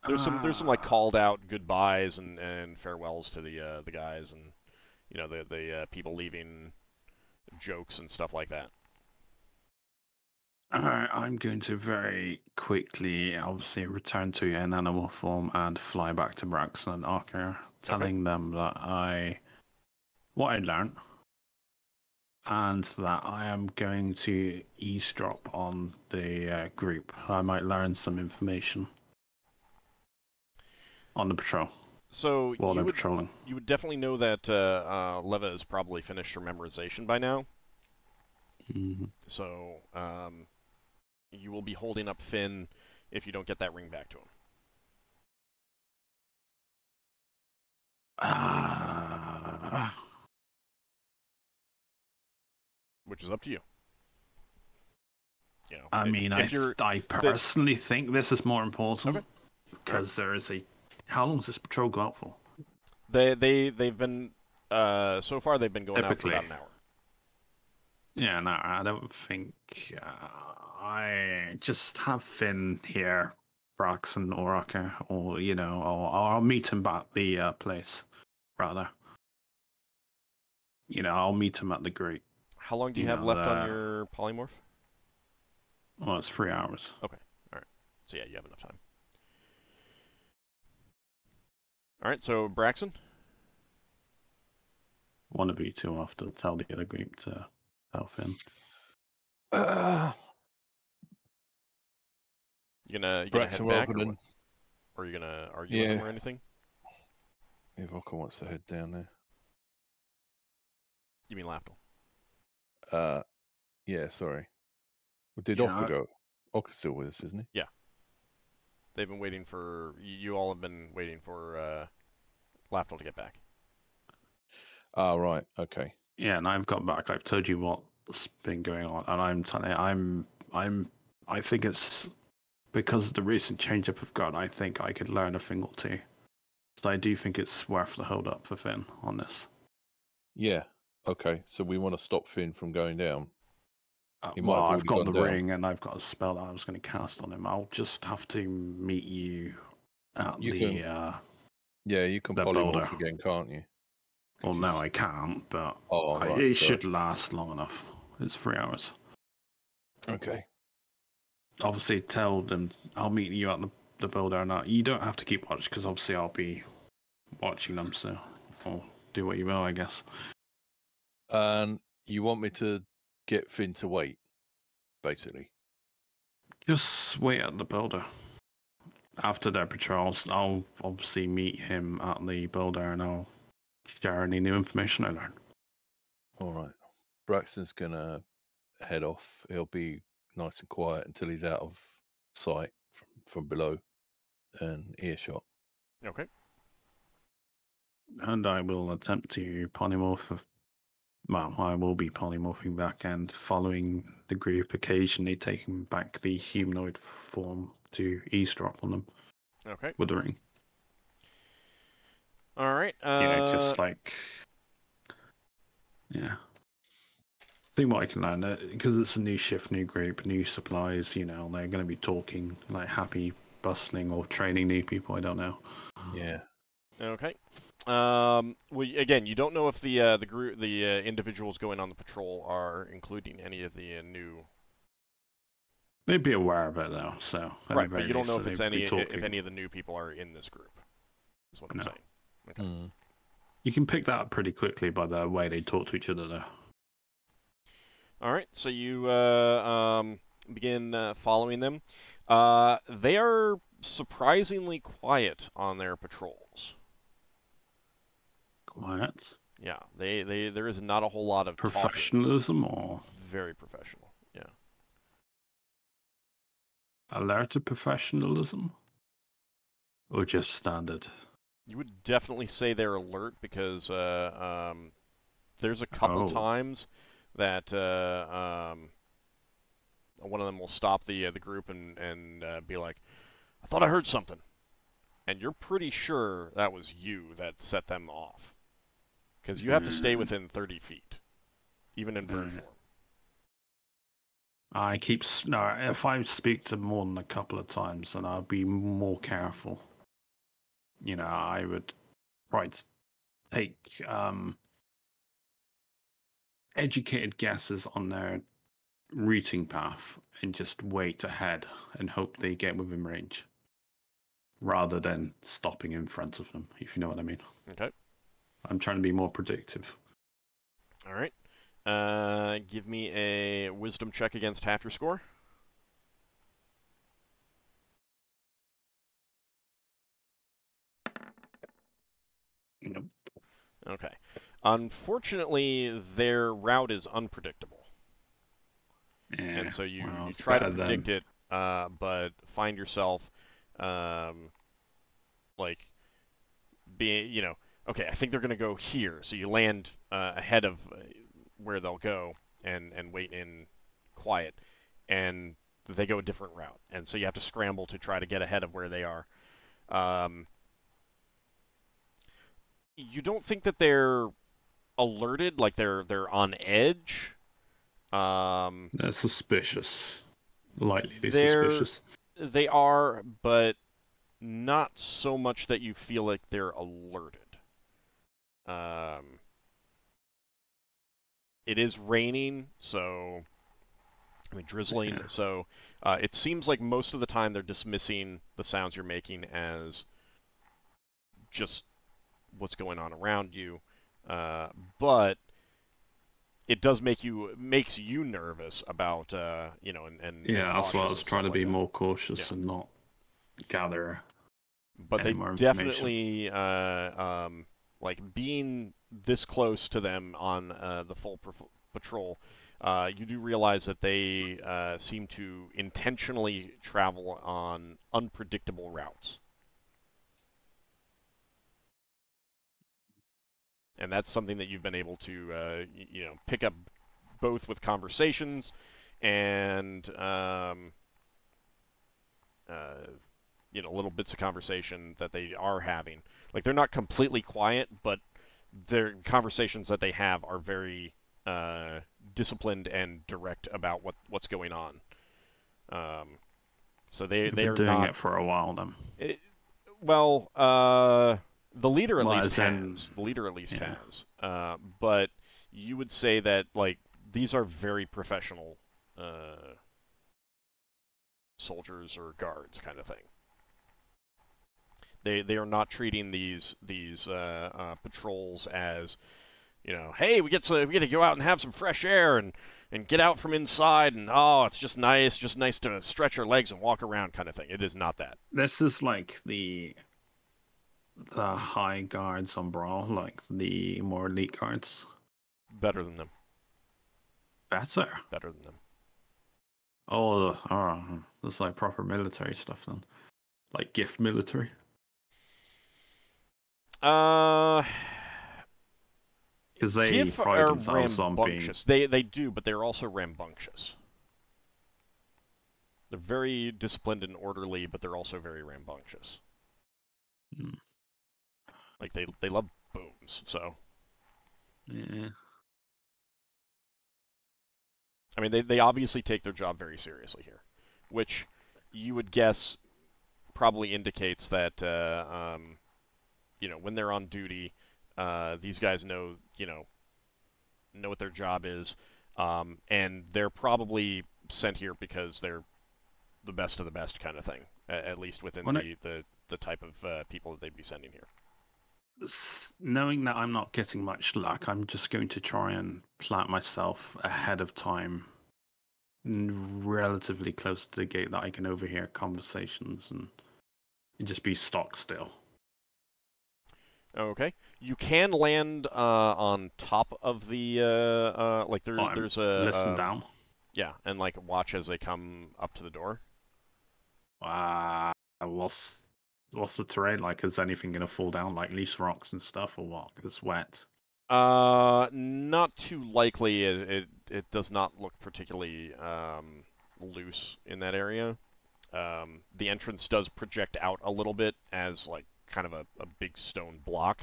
There's some like called out goodbyes and farewells to the guys, and the people leaving jokes and stuff like that. I'm going to very quickly, obviously, return to an animal form and fly back to Braxon and Ockar, telling them that what I learned, and that I am going to eavesdrop on the group. I might learn some information on the patrol So while they're you patrolling. would definitely know that Leva has probably finished her memorization by now. Mm-hmm. So you will be holding up Finn if you don't get that ring back to him. Which is up to you. I mean, I personally think this is more important because there is a. How long does this patrol go out for? They've been so far they've been going out for about an hour. Yeah, no, I don't think. I just have Finn here, Braxon or Ockar, or or I'll meet him at the place, rather. I'll meet him at the gate. How long do you have left on your polymorph? Well, it's 3 hours. Okay, all right. So yeah, you have enough time. All right, so Braxon? One of you two have to tell the other group to tell Finn. You gonna Braxon head back, rather than... or are you gonna argue with him or anything? If Ockar wants to head down there. You mean Lafdul? Yeah, sorry. Well, did Ockar go? Ockar's still with us, isn't he? Yeah. They've been waiting for... You all have been waiting for Lafdul to get back. Oh, right. Okay. Yeah, and I've got back. I've told you what's been going on, and I'm telling you, I think it's because of the recent change-up of God, I think I could learn a thing or two. So I do think it's worth the hold-up for Finn on this. Yeah. Okay. So we want to stop Finn from going down. Well, I've got the ring and I've got a spell that I was going to cast on him. I'll just have to meet you at yeah, you can polymorph again, can't you? Well, no, I can't, but it should last long enough. It's 3 hours. Okay. Obviously, tell them I'll meet you at the builder. And you don't have to keep watch because obviously I'll be watching them, so I'll do what you will, I guess. And you want me to get Finn to wait, basically? Just wait at the builder. After their patrols, I'll obviously meet him at the builder and I'll share any new information I learn. All right. Braxton's going to head off. He'll be nice and quiet until he's out of sight from from below and earshot. Okay. And I will attempt to polymorph. Well, I will be polymorphing back and following the group, occasionally taking back the humanoid form to eavesdrop on them. Okay. With the ring. All right. Just like. Yeah. See what I can learn. Because it's a new shift, new group, new supplies, they're going to be talking, like happy, bustling, or training new people. I don't know. Yeah. Okay. Well, again, you don't know if the group, the individuals going on the patrol are including any of the new. They'd be aware of it though, so right, but you don't know if it's it's any of the new people are in this group. Is what I'm saying. Okay. Mm. You can pick that up pretty quickly by the way they talk to each other, though. All right, so you begin following them. They are surprisingly quiet on their patrols. Quiet. Yeah, there is not a whole lot of professionalism talking. Or very professional. Yeah. Alerted professionalism, or just standard. You would definitely say they're alert because there's a couple times that one of them will stop the group and be like, "I thought I heard something," and you're pretty sure that was you that set them off. Because you have to stay within 30 feet, even in bird form. If I speak to more than a couple of times, then I'll be more careful. I would try to take educated guesses on their routing path and just wait ahead and hope they get within range, rather than stopping in front of them, if you know what I mean. Okay. I'm trying to be more predictive. All right. Give me a wisdom check against half your score. Nope. Okay. Unfortunately, their route is unpredictable. Yeah, and so you try to predict it, but find yourself, being, okay, I think they're going to go here. So you land ahead of where they'll go and wait in quiet. And they go a different route. And so you have to scramble to try to get ahead of where they are. You don't think that they're alerted, like they're on edge. They're suspicious. Lightly suspicious. They are, but not so much that you feel like they're alerted. It is raining, so drizzling. Yeah. So it seems like most of the time they're dismissing the sounds you're making as just what's going on around you. But it does makes you nervous about and yeah, that's why I was trying to be more cautious and not gather. But they definitely being this close to them on the full patrol. You do realize that they seem to intentionally travel on unpredictable routes. And that's something that you've been able to, pick up both with conversations and, little bits of conversation that they are having. Like, they're not completely quiet, but their conversations that they have are very disciplined and direct about what's going on. So they're doing it for a while, then. The leader at least has. The leader at least has. But you would say that, these are very professional soldiers or guards kind of thing. They are not treating these patrols as, hey, we get to go out and have some fresh air and get out from inside and it's just nice to stretch our legs and walk around kind of thing. It is not that. This is like the high guards on Brawl, like the more elite guards. Better than them. Better than them. Oh, that's like proper military stuff then. Like gift military. Uh, Because they GIF pride are themselves on being... rambunctious. They do, but they're also rambunctious. They're very disciplined and orderly, but they're also very rambunctious. Hmm. Like they love booms, so. Yeah. I mean, they obviously take their job very seriously here, which you would guess probably indicates that you know, when they're on duty, these guys know what their job is, and they're probably sent here because they're the best of the best kind of thing, at least within the type of people that they'd be sending here. Knowing that I'm not getting much luck, I'm just going to try and plant myself ahead of time, relatively close to the gate, that I can overhear conversations and just be stock still. Okay, you can land on top of the like there's a listen down. Yeah, and like watch as they come up to the door. What's the terrain like? Is anything gonna fall down, like loose rocks and stuff, or what? It's wet. Not too likely. It does not look particularly loose in that area. The entrance does project out a little bit as like kind of a big stone block.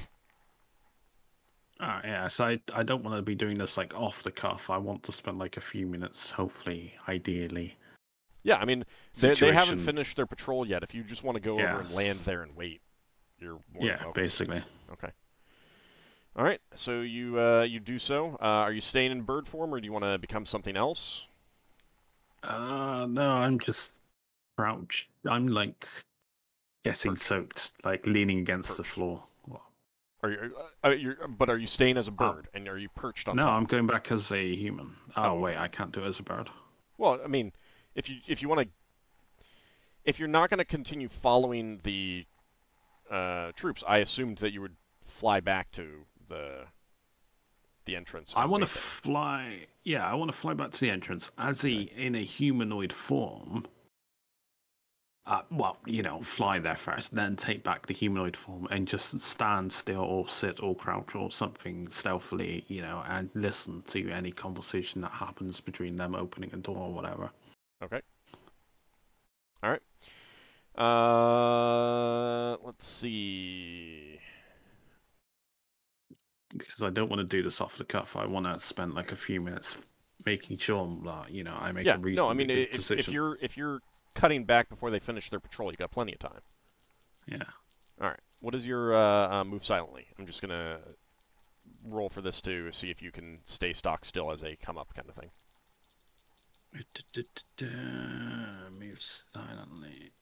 Yeah, so I don't want to be doing this like off the cuff. I want to spend like a few minutes, hopefully, ideally. Yeah, I mean, they haven't finished their patrol yet. If you just want to go over and land there and wait, you're more than welcome. Basically. Okay. All right, so you do so. Are you staying in bird form, or do you want to become something else? No, I'm just crouched. I'm like getting soaked, like leaning against the floor. Are you staying as a bird, and are you perched on top? No, I'm going back as a human. Oh wait, I can't do it as a bird. Well, I mean, if you want to, if you're not going to continue following the troops, I assumed that you would fly back to the entrance. I want to fly. Yeah, I want to fly back to the entrance as in a humanoid form. Well, fly there first, then take back the humanoid form and just stand still or sit or crouch or something stealthily, and listen to any conversation that happens between them opening a door or whatever. Okay. All right. Let's see. Because I don't want to do this off the cuff. I want to spend like a few minutes making sure that I make a reasonably good decision. If you're cutting back before they finish their patrol, you got plenty of time. Yeah. All right. What is your move silently? I'm just gonna roll for this to see if you can stay stock still as a come up kind of thing. Move silently.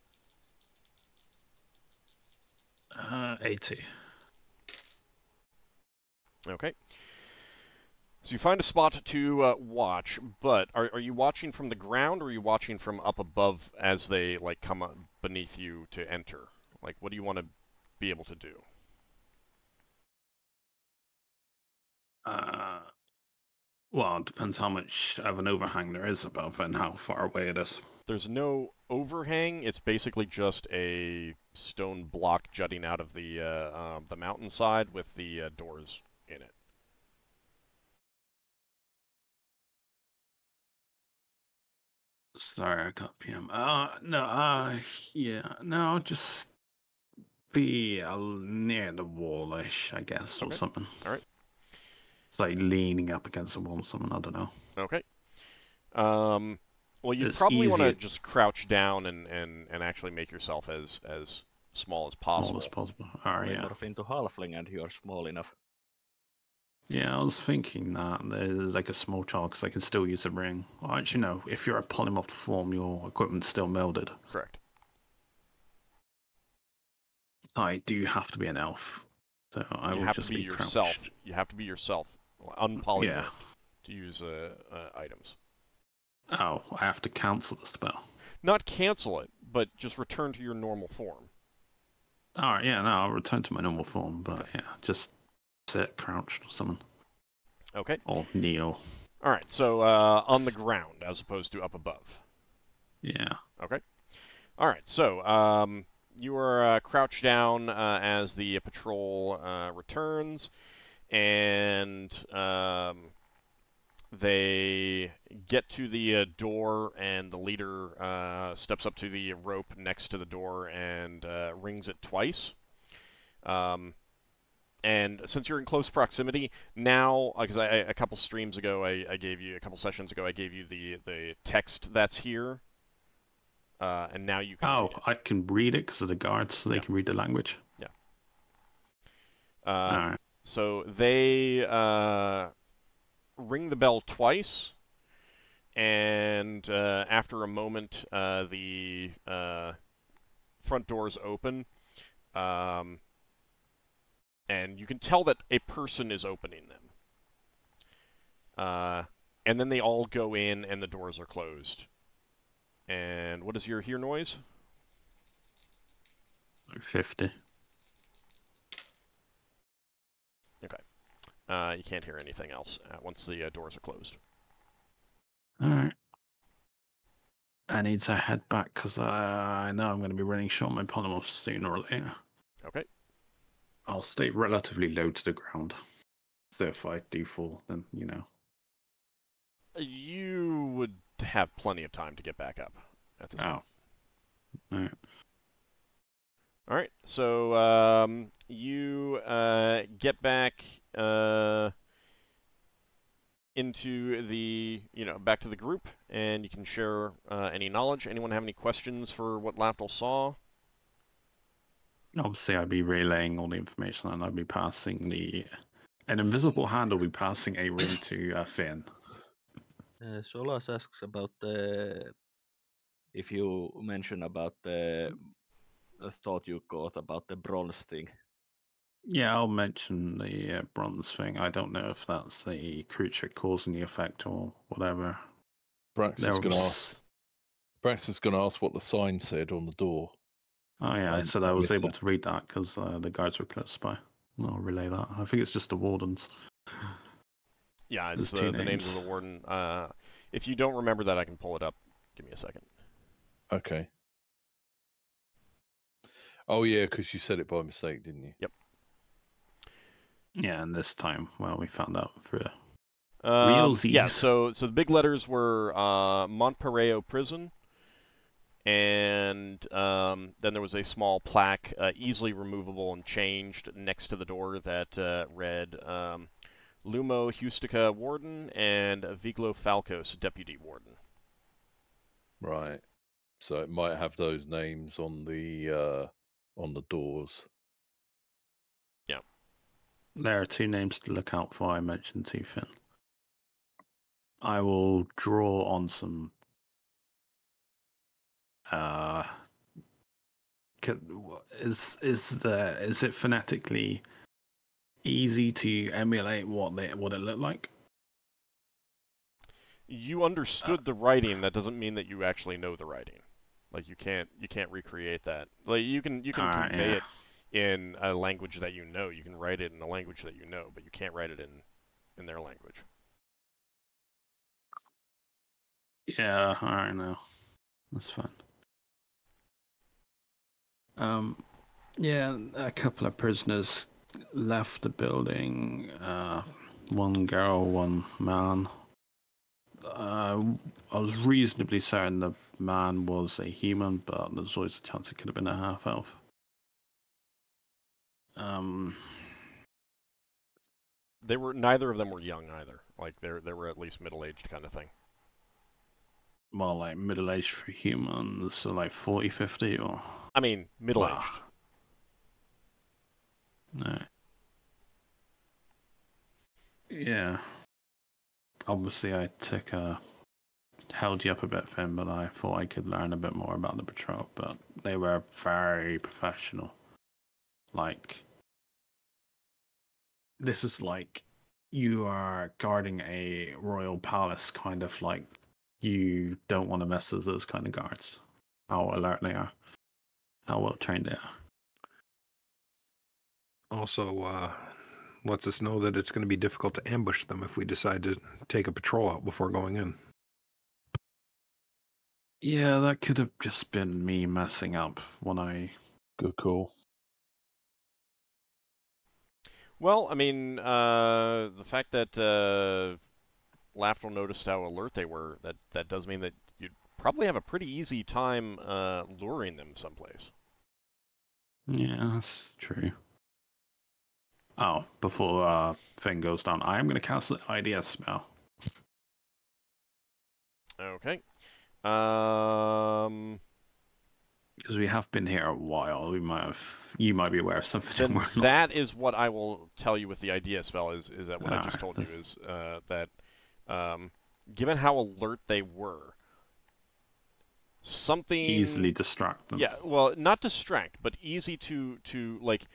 80. Okay. So you find a spot to watch, but are you watching from the ground, or are you watching from up above as they like come up beneath you to enter? Like, what do you want to be able to do? Well, it depends how much of an overhang there is above and how far away it is. There's no overhang. It's basically just a stone block jutting out of the mountainside with the doors in it. Sorry, I got PM. I'll just be near the wall-ish, I guess, or something. All right. It's like leaning up against the wall or something, I don't know. Okay. Well, you probably want to just crouch down and actually make yourself as small as possible. Small as possible. All right, morph into halfling and you're small enough. Yeah, I was thinking that there's like a small child because I can still use a ring. Well, actually, no. If you're a polymorph form, your equipment's still melded. Correct. So I do have to be an elf. So I will just be yourself. Crouched. You have to be yourself, unpolymorphed, to use items. Oh, I have to cancel the spell. Not cancel it, but just return to your normal form. All right, yeah, no, I'll return to my normal form, but yeah, just sit crouched or something. Okay. Or kneel. All right, so on the ground as opposed to up above. Yeah. Okay. All right. So you are crouched down as the patrol returns, and they get to the door, and the leader steps up to the rope next to the door and rings it twice. And since you're in close proximity now, because a couple streams ago, I gave you a couple sessions ago, I gave you the text that's here, and now you can. Oh, I can read it because of the guards, so they can read the language. Yeah. All right. So they ring the bell twice, and after a moment, the front doors open. And you can tell that a person is opening them. And then they all go in, and the doors are closed. And what is your hear noise? 50. Okay. You can't hear anything else once the doors are closed. All right. I need to head back because I know I'm going to be running short on my polymorphs sooner or later. Okay. I'll stay relatively low to the ground. So if I do fall, then, you know. You would have plenty of time to get back up at this point. All right. All right. So you get back into the, back to the group, and you can share any knowledge. Anyone have any questions for what Lafdul saw? Obviously, I'd be relaying all the information, and I'd be passing an invisible hand will be passing a ring to Finn. Solas asks about if you mention about the thought you got about the bronze thing. Yeah, I'll mention the bronze thing. I don't know if that's a creature causing the effect or whatever. Braxon's going to ask what the sign said on the door. Oh yeah, I said I was able to read that because the guards were close by. I'll relay that. I think it's just the wardens. Yeah, it's the names of the warden. If you don't remember that, I can pull it up. Give me a second. Okay. Oh yeah, because you said it by mistake, didn't you? Yep. Yeah, and this time, well, we found out for realsies. Yeah, so the big letters were Montpareo Prison, and then there was a small plaque, easily removable and changed, next to the door that read Lumo Hustica Warden and Viglo Falcos Deputy Warden. Right. So it might have those names on the doors. Yeah. There are two names to look out for. I mentioned to Finn. I will draw on some. Is it phonetically easy to emulate what it looked like? You understood the writing. That doesn't mean that you actually know the writing. Like you can't recreate that. Like you can convey it in a language that you know. You can write it in a language that you know, but you can't write it in their language. Yeah, I know. That's fine. Yeah, a couple of prisoners left the building. One girl, one man. I was reasonably certain the man was a human, but there's always a chance it could have been a half-elf. Neither of them were young either. Like they were at least middle-aged kind of thing. Well, like middle-aged for humans, so like 40, 50, or... I mean, middle-aged. Wow. No. Yeah. Obviously, I held you up a bit, Finn, but I thought I could learn a bit more about the patrol, but they were very professional. Like, this is like you are guarding a royal palace, kind of like you don't want to mess with those kind of guards. How alert they are. How well trained they are. Also, lets us know that it's going to be difficult to ambush them if we decide to take a patrol out before going in. Yeah, that could have just been me messing up when I... Good call. Well, I mean, the fact that Lafdul noticed how alert they were, that does mean that you'd probably have a pretty easy time luring them someplace. Yeah, that's true. Oh, before thing goes down, I am going to cast the IDS spell. Okay. Because we have been here a while, you might be aware of something. Then we're not. that is what I will tell you with the idea spell is that what I just told you is that given how alert they were, something Easily distract them. Yeah, well, not distract, but easy to like.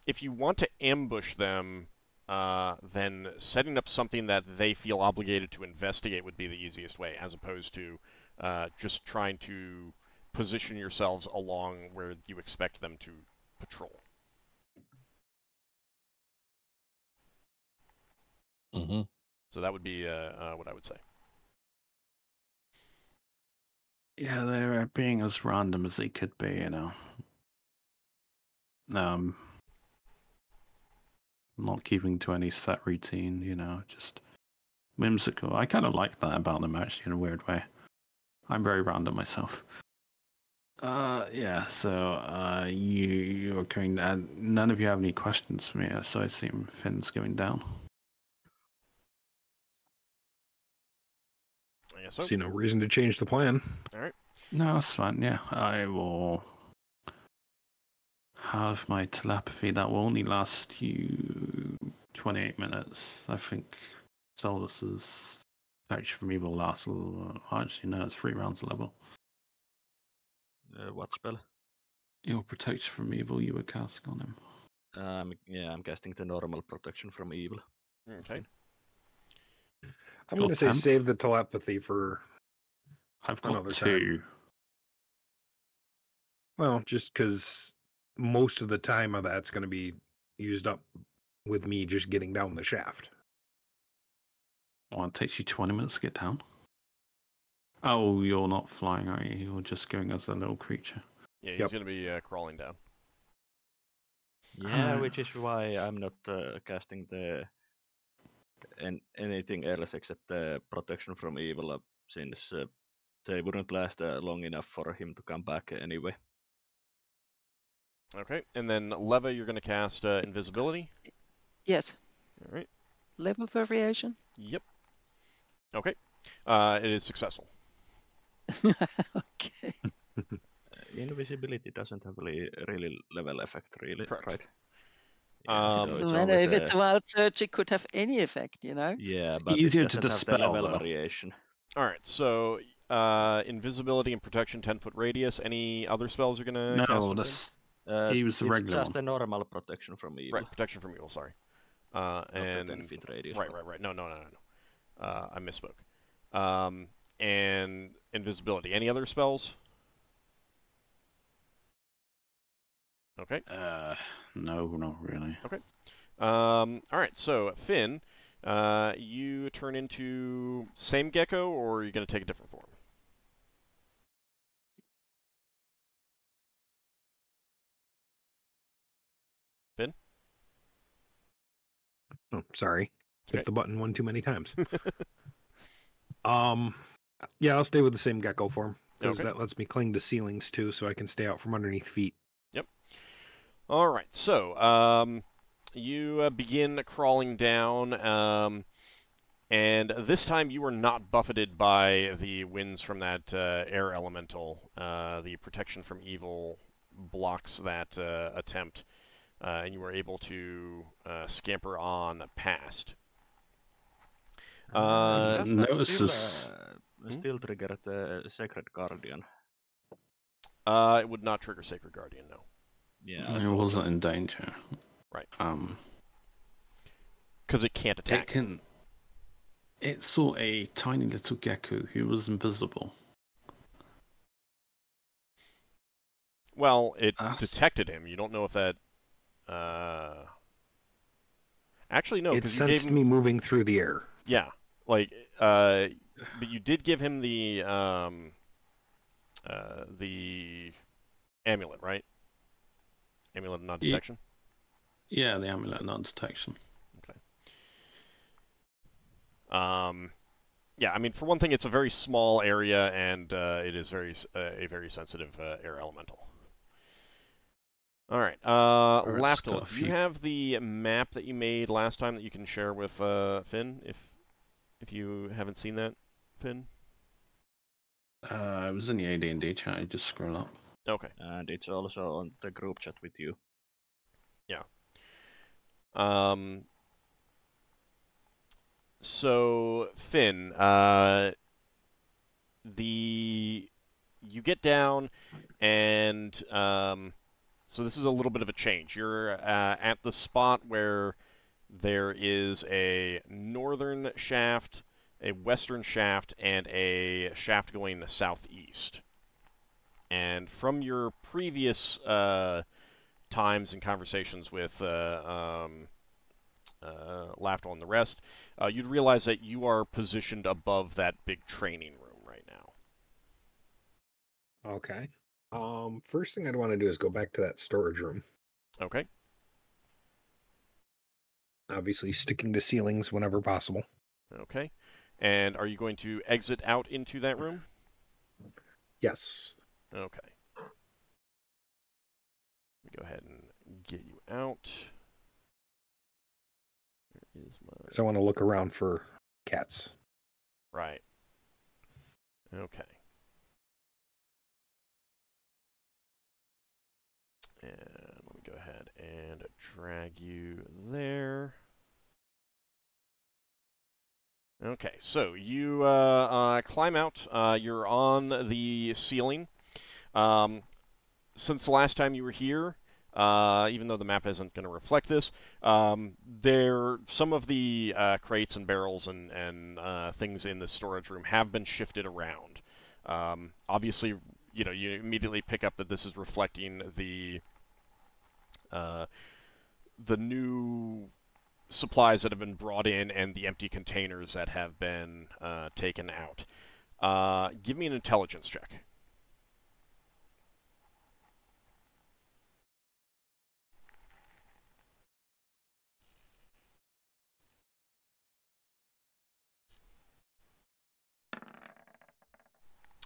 If you want to ambush them, then setting up something that they feel obligated to investigate would be the easiest way, as opposed to just trying to position yourselves along where you expect them to patrol. Mm-hmm. So that would be what I would say. Yeah, they're being as random as they could be, you know. Not keeping to any set routine, you know, just whimsical. I kind of like that about them, actually, in a weird way. I'm very random myself. Yeah, so you are going to... none of you have any questions for me, so I assume Finn's going down. I guess so. See no reason to change the plan. All right. No, that's fine, yeah. I will have my telepathy. That will only last you 28 minutes. I think Solas's protection from evil lasts a little... Actually, no, it's 3 rounds level. What spell? Your protection from evil you were casting on him. Yeah, I'm casting the normal protection from evil. Okay. I'm going to say 10th? save the telepathy for I've got another 2. Well, just because most of the time of that's going to be used up with me just getting down the shaft. Well, it takes you 20 minutes to get down. Oh, you're not flying, are you? You're just going as a little creature. Yeah, he's Yep. going to be crawling down. Yeah, which is why I'm not casting the anything else except the protection from evil, since they wouldn't last long enough for him to come back anyway. Okay, and then Leva, you're going to cast invisibility. Yes. All right. Level variation. Yep. Okay. It is successful. Okay. Invisibility doesn't have really level effect, really, Correct. right? So Doesn't it's matter only if it's the- a wild search, it could have any effect, you know? Yeah, but easier it to doesn't have the dispel, level though. variation. All right, so invisibility and protection, 10-foot radius. Any other spells you're going to cast? No, with this... He was the it's regular just one. a normal protection from evil. Right, protection from evil, sorry. Not And the 10-foot radius. right. No. I misspoke. And invisibility. Any other spells? Okay. No, not really. Okay. All right, so Finn, you turn into same gecko, or are you going to take a different form? Finn? Oh, sorry. Okay. Hit the button one too many times. Yeah, I'll stay with the same gecko form because Okay. that lets me cling to ceilings too, so I can stay out from underneath feet. All right, so you begin crawling down, and this time you are not buffeted by the winds from that air elemental. The protection from evil blocks that attempt, and you are able to scamper on past. Does that notices... still trigger the Sacred Guardian? It would not trigger Sacred Guardian, no. Yeah, I It thought wasn't so. in danger. Right. Because it can't attack. It saw a tiny little gecko who was invisible. Well, it Us. detected him. You don't know if that... Actually, no, It because you gave sensed him... me moving through the air. Yeah, like, but you did give him the the amulet, right? Amulet of non-detection? Yeah, the amulet of non-detection. Okay. Yeah, I mean, for one thing, it's a very small area, and it is a very sensitive air elemental. All right, Lafdul, do you have the map that you made last time that you can share with Finn, if you haven't seen that, Finn? It was in the AD&D chat. You just scroll up. Okay. And it's also on the group chat with you. Yeah. So Finn, you get down, and so this is a little bit of a change. You're at the spot where there is a northern shaft, a western shaft, and a shaft going southeast. And from your previous times and conversations with Lafdul and the rest, you'd realize that you are positioned above that big training room right now. Okay. First thing I'd want to do is go back to that storage room. Okay. Obviously sticking to ceilings whenever possible. Okay. And are you going to exit out into that room? Yes. Okay. Let me go ahead and get you out. Where is my... So I want to look around for cats. Right. Okay. And let me go ahead and drag you there. Okay, so you climb out. You're on the ceiling. Since the last time you were here, even though the map isn't going to reflect this, some of the crates and barrels and things in the storage room have been shifted around. Obviously, you immediately pick up that this is reflecting the new supplies that have been brought in and the empty containers that have been taken out. Give me an intelligence check.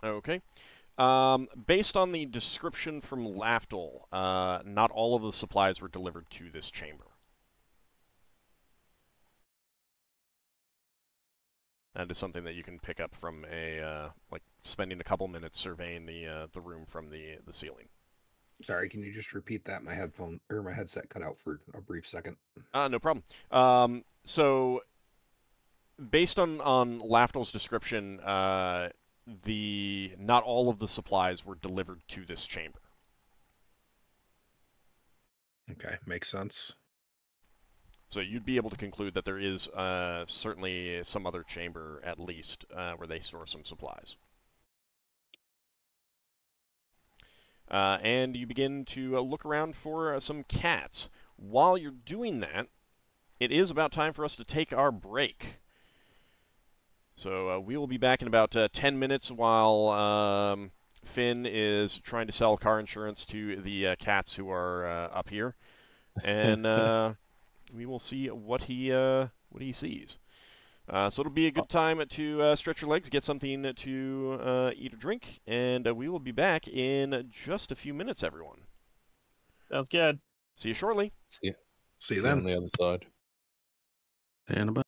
Okay. Based on the description from Lafdul, not all of the supplies were delivered to this chamber. That is something that you can pick up from like spending a couple minutes surveying the room from the ceiling. Sorry, can you just repeat that? My headset cut out for a brief second. No problem. So, based on Lafdul's description, not all of the supplies were delivered to this chamber. Okay, makes sense. So you'd be able to conclude that there is certainly some other chamber, at least, where they store some supplies. And you begin to look around for some cats. While you're doing that, it is about time for us to take our break. So we will be back in about 10 minutes while Finn is trying to sell car insurance to the cats who are up here. And we will see what he sees. So it'll be a good time to stretch your legs, get something to eat or drink, and we will be back in just a few minutes, everyone. Sounds good. See you shortly. See you then. on the other side. See you in a bit.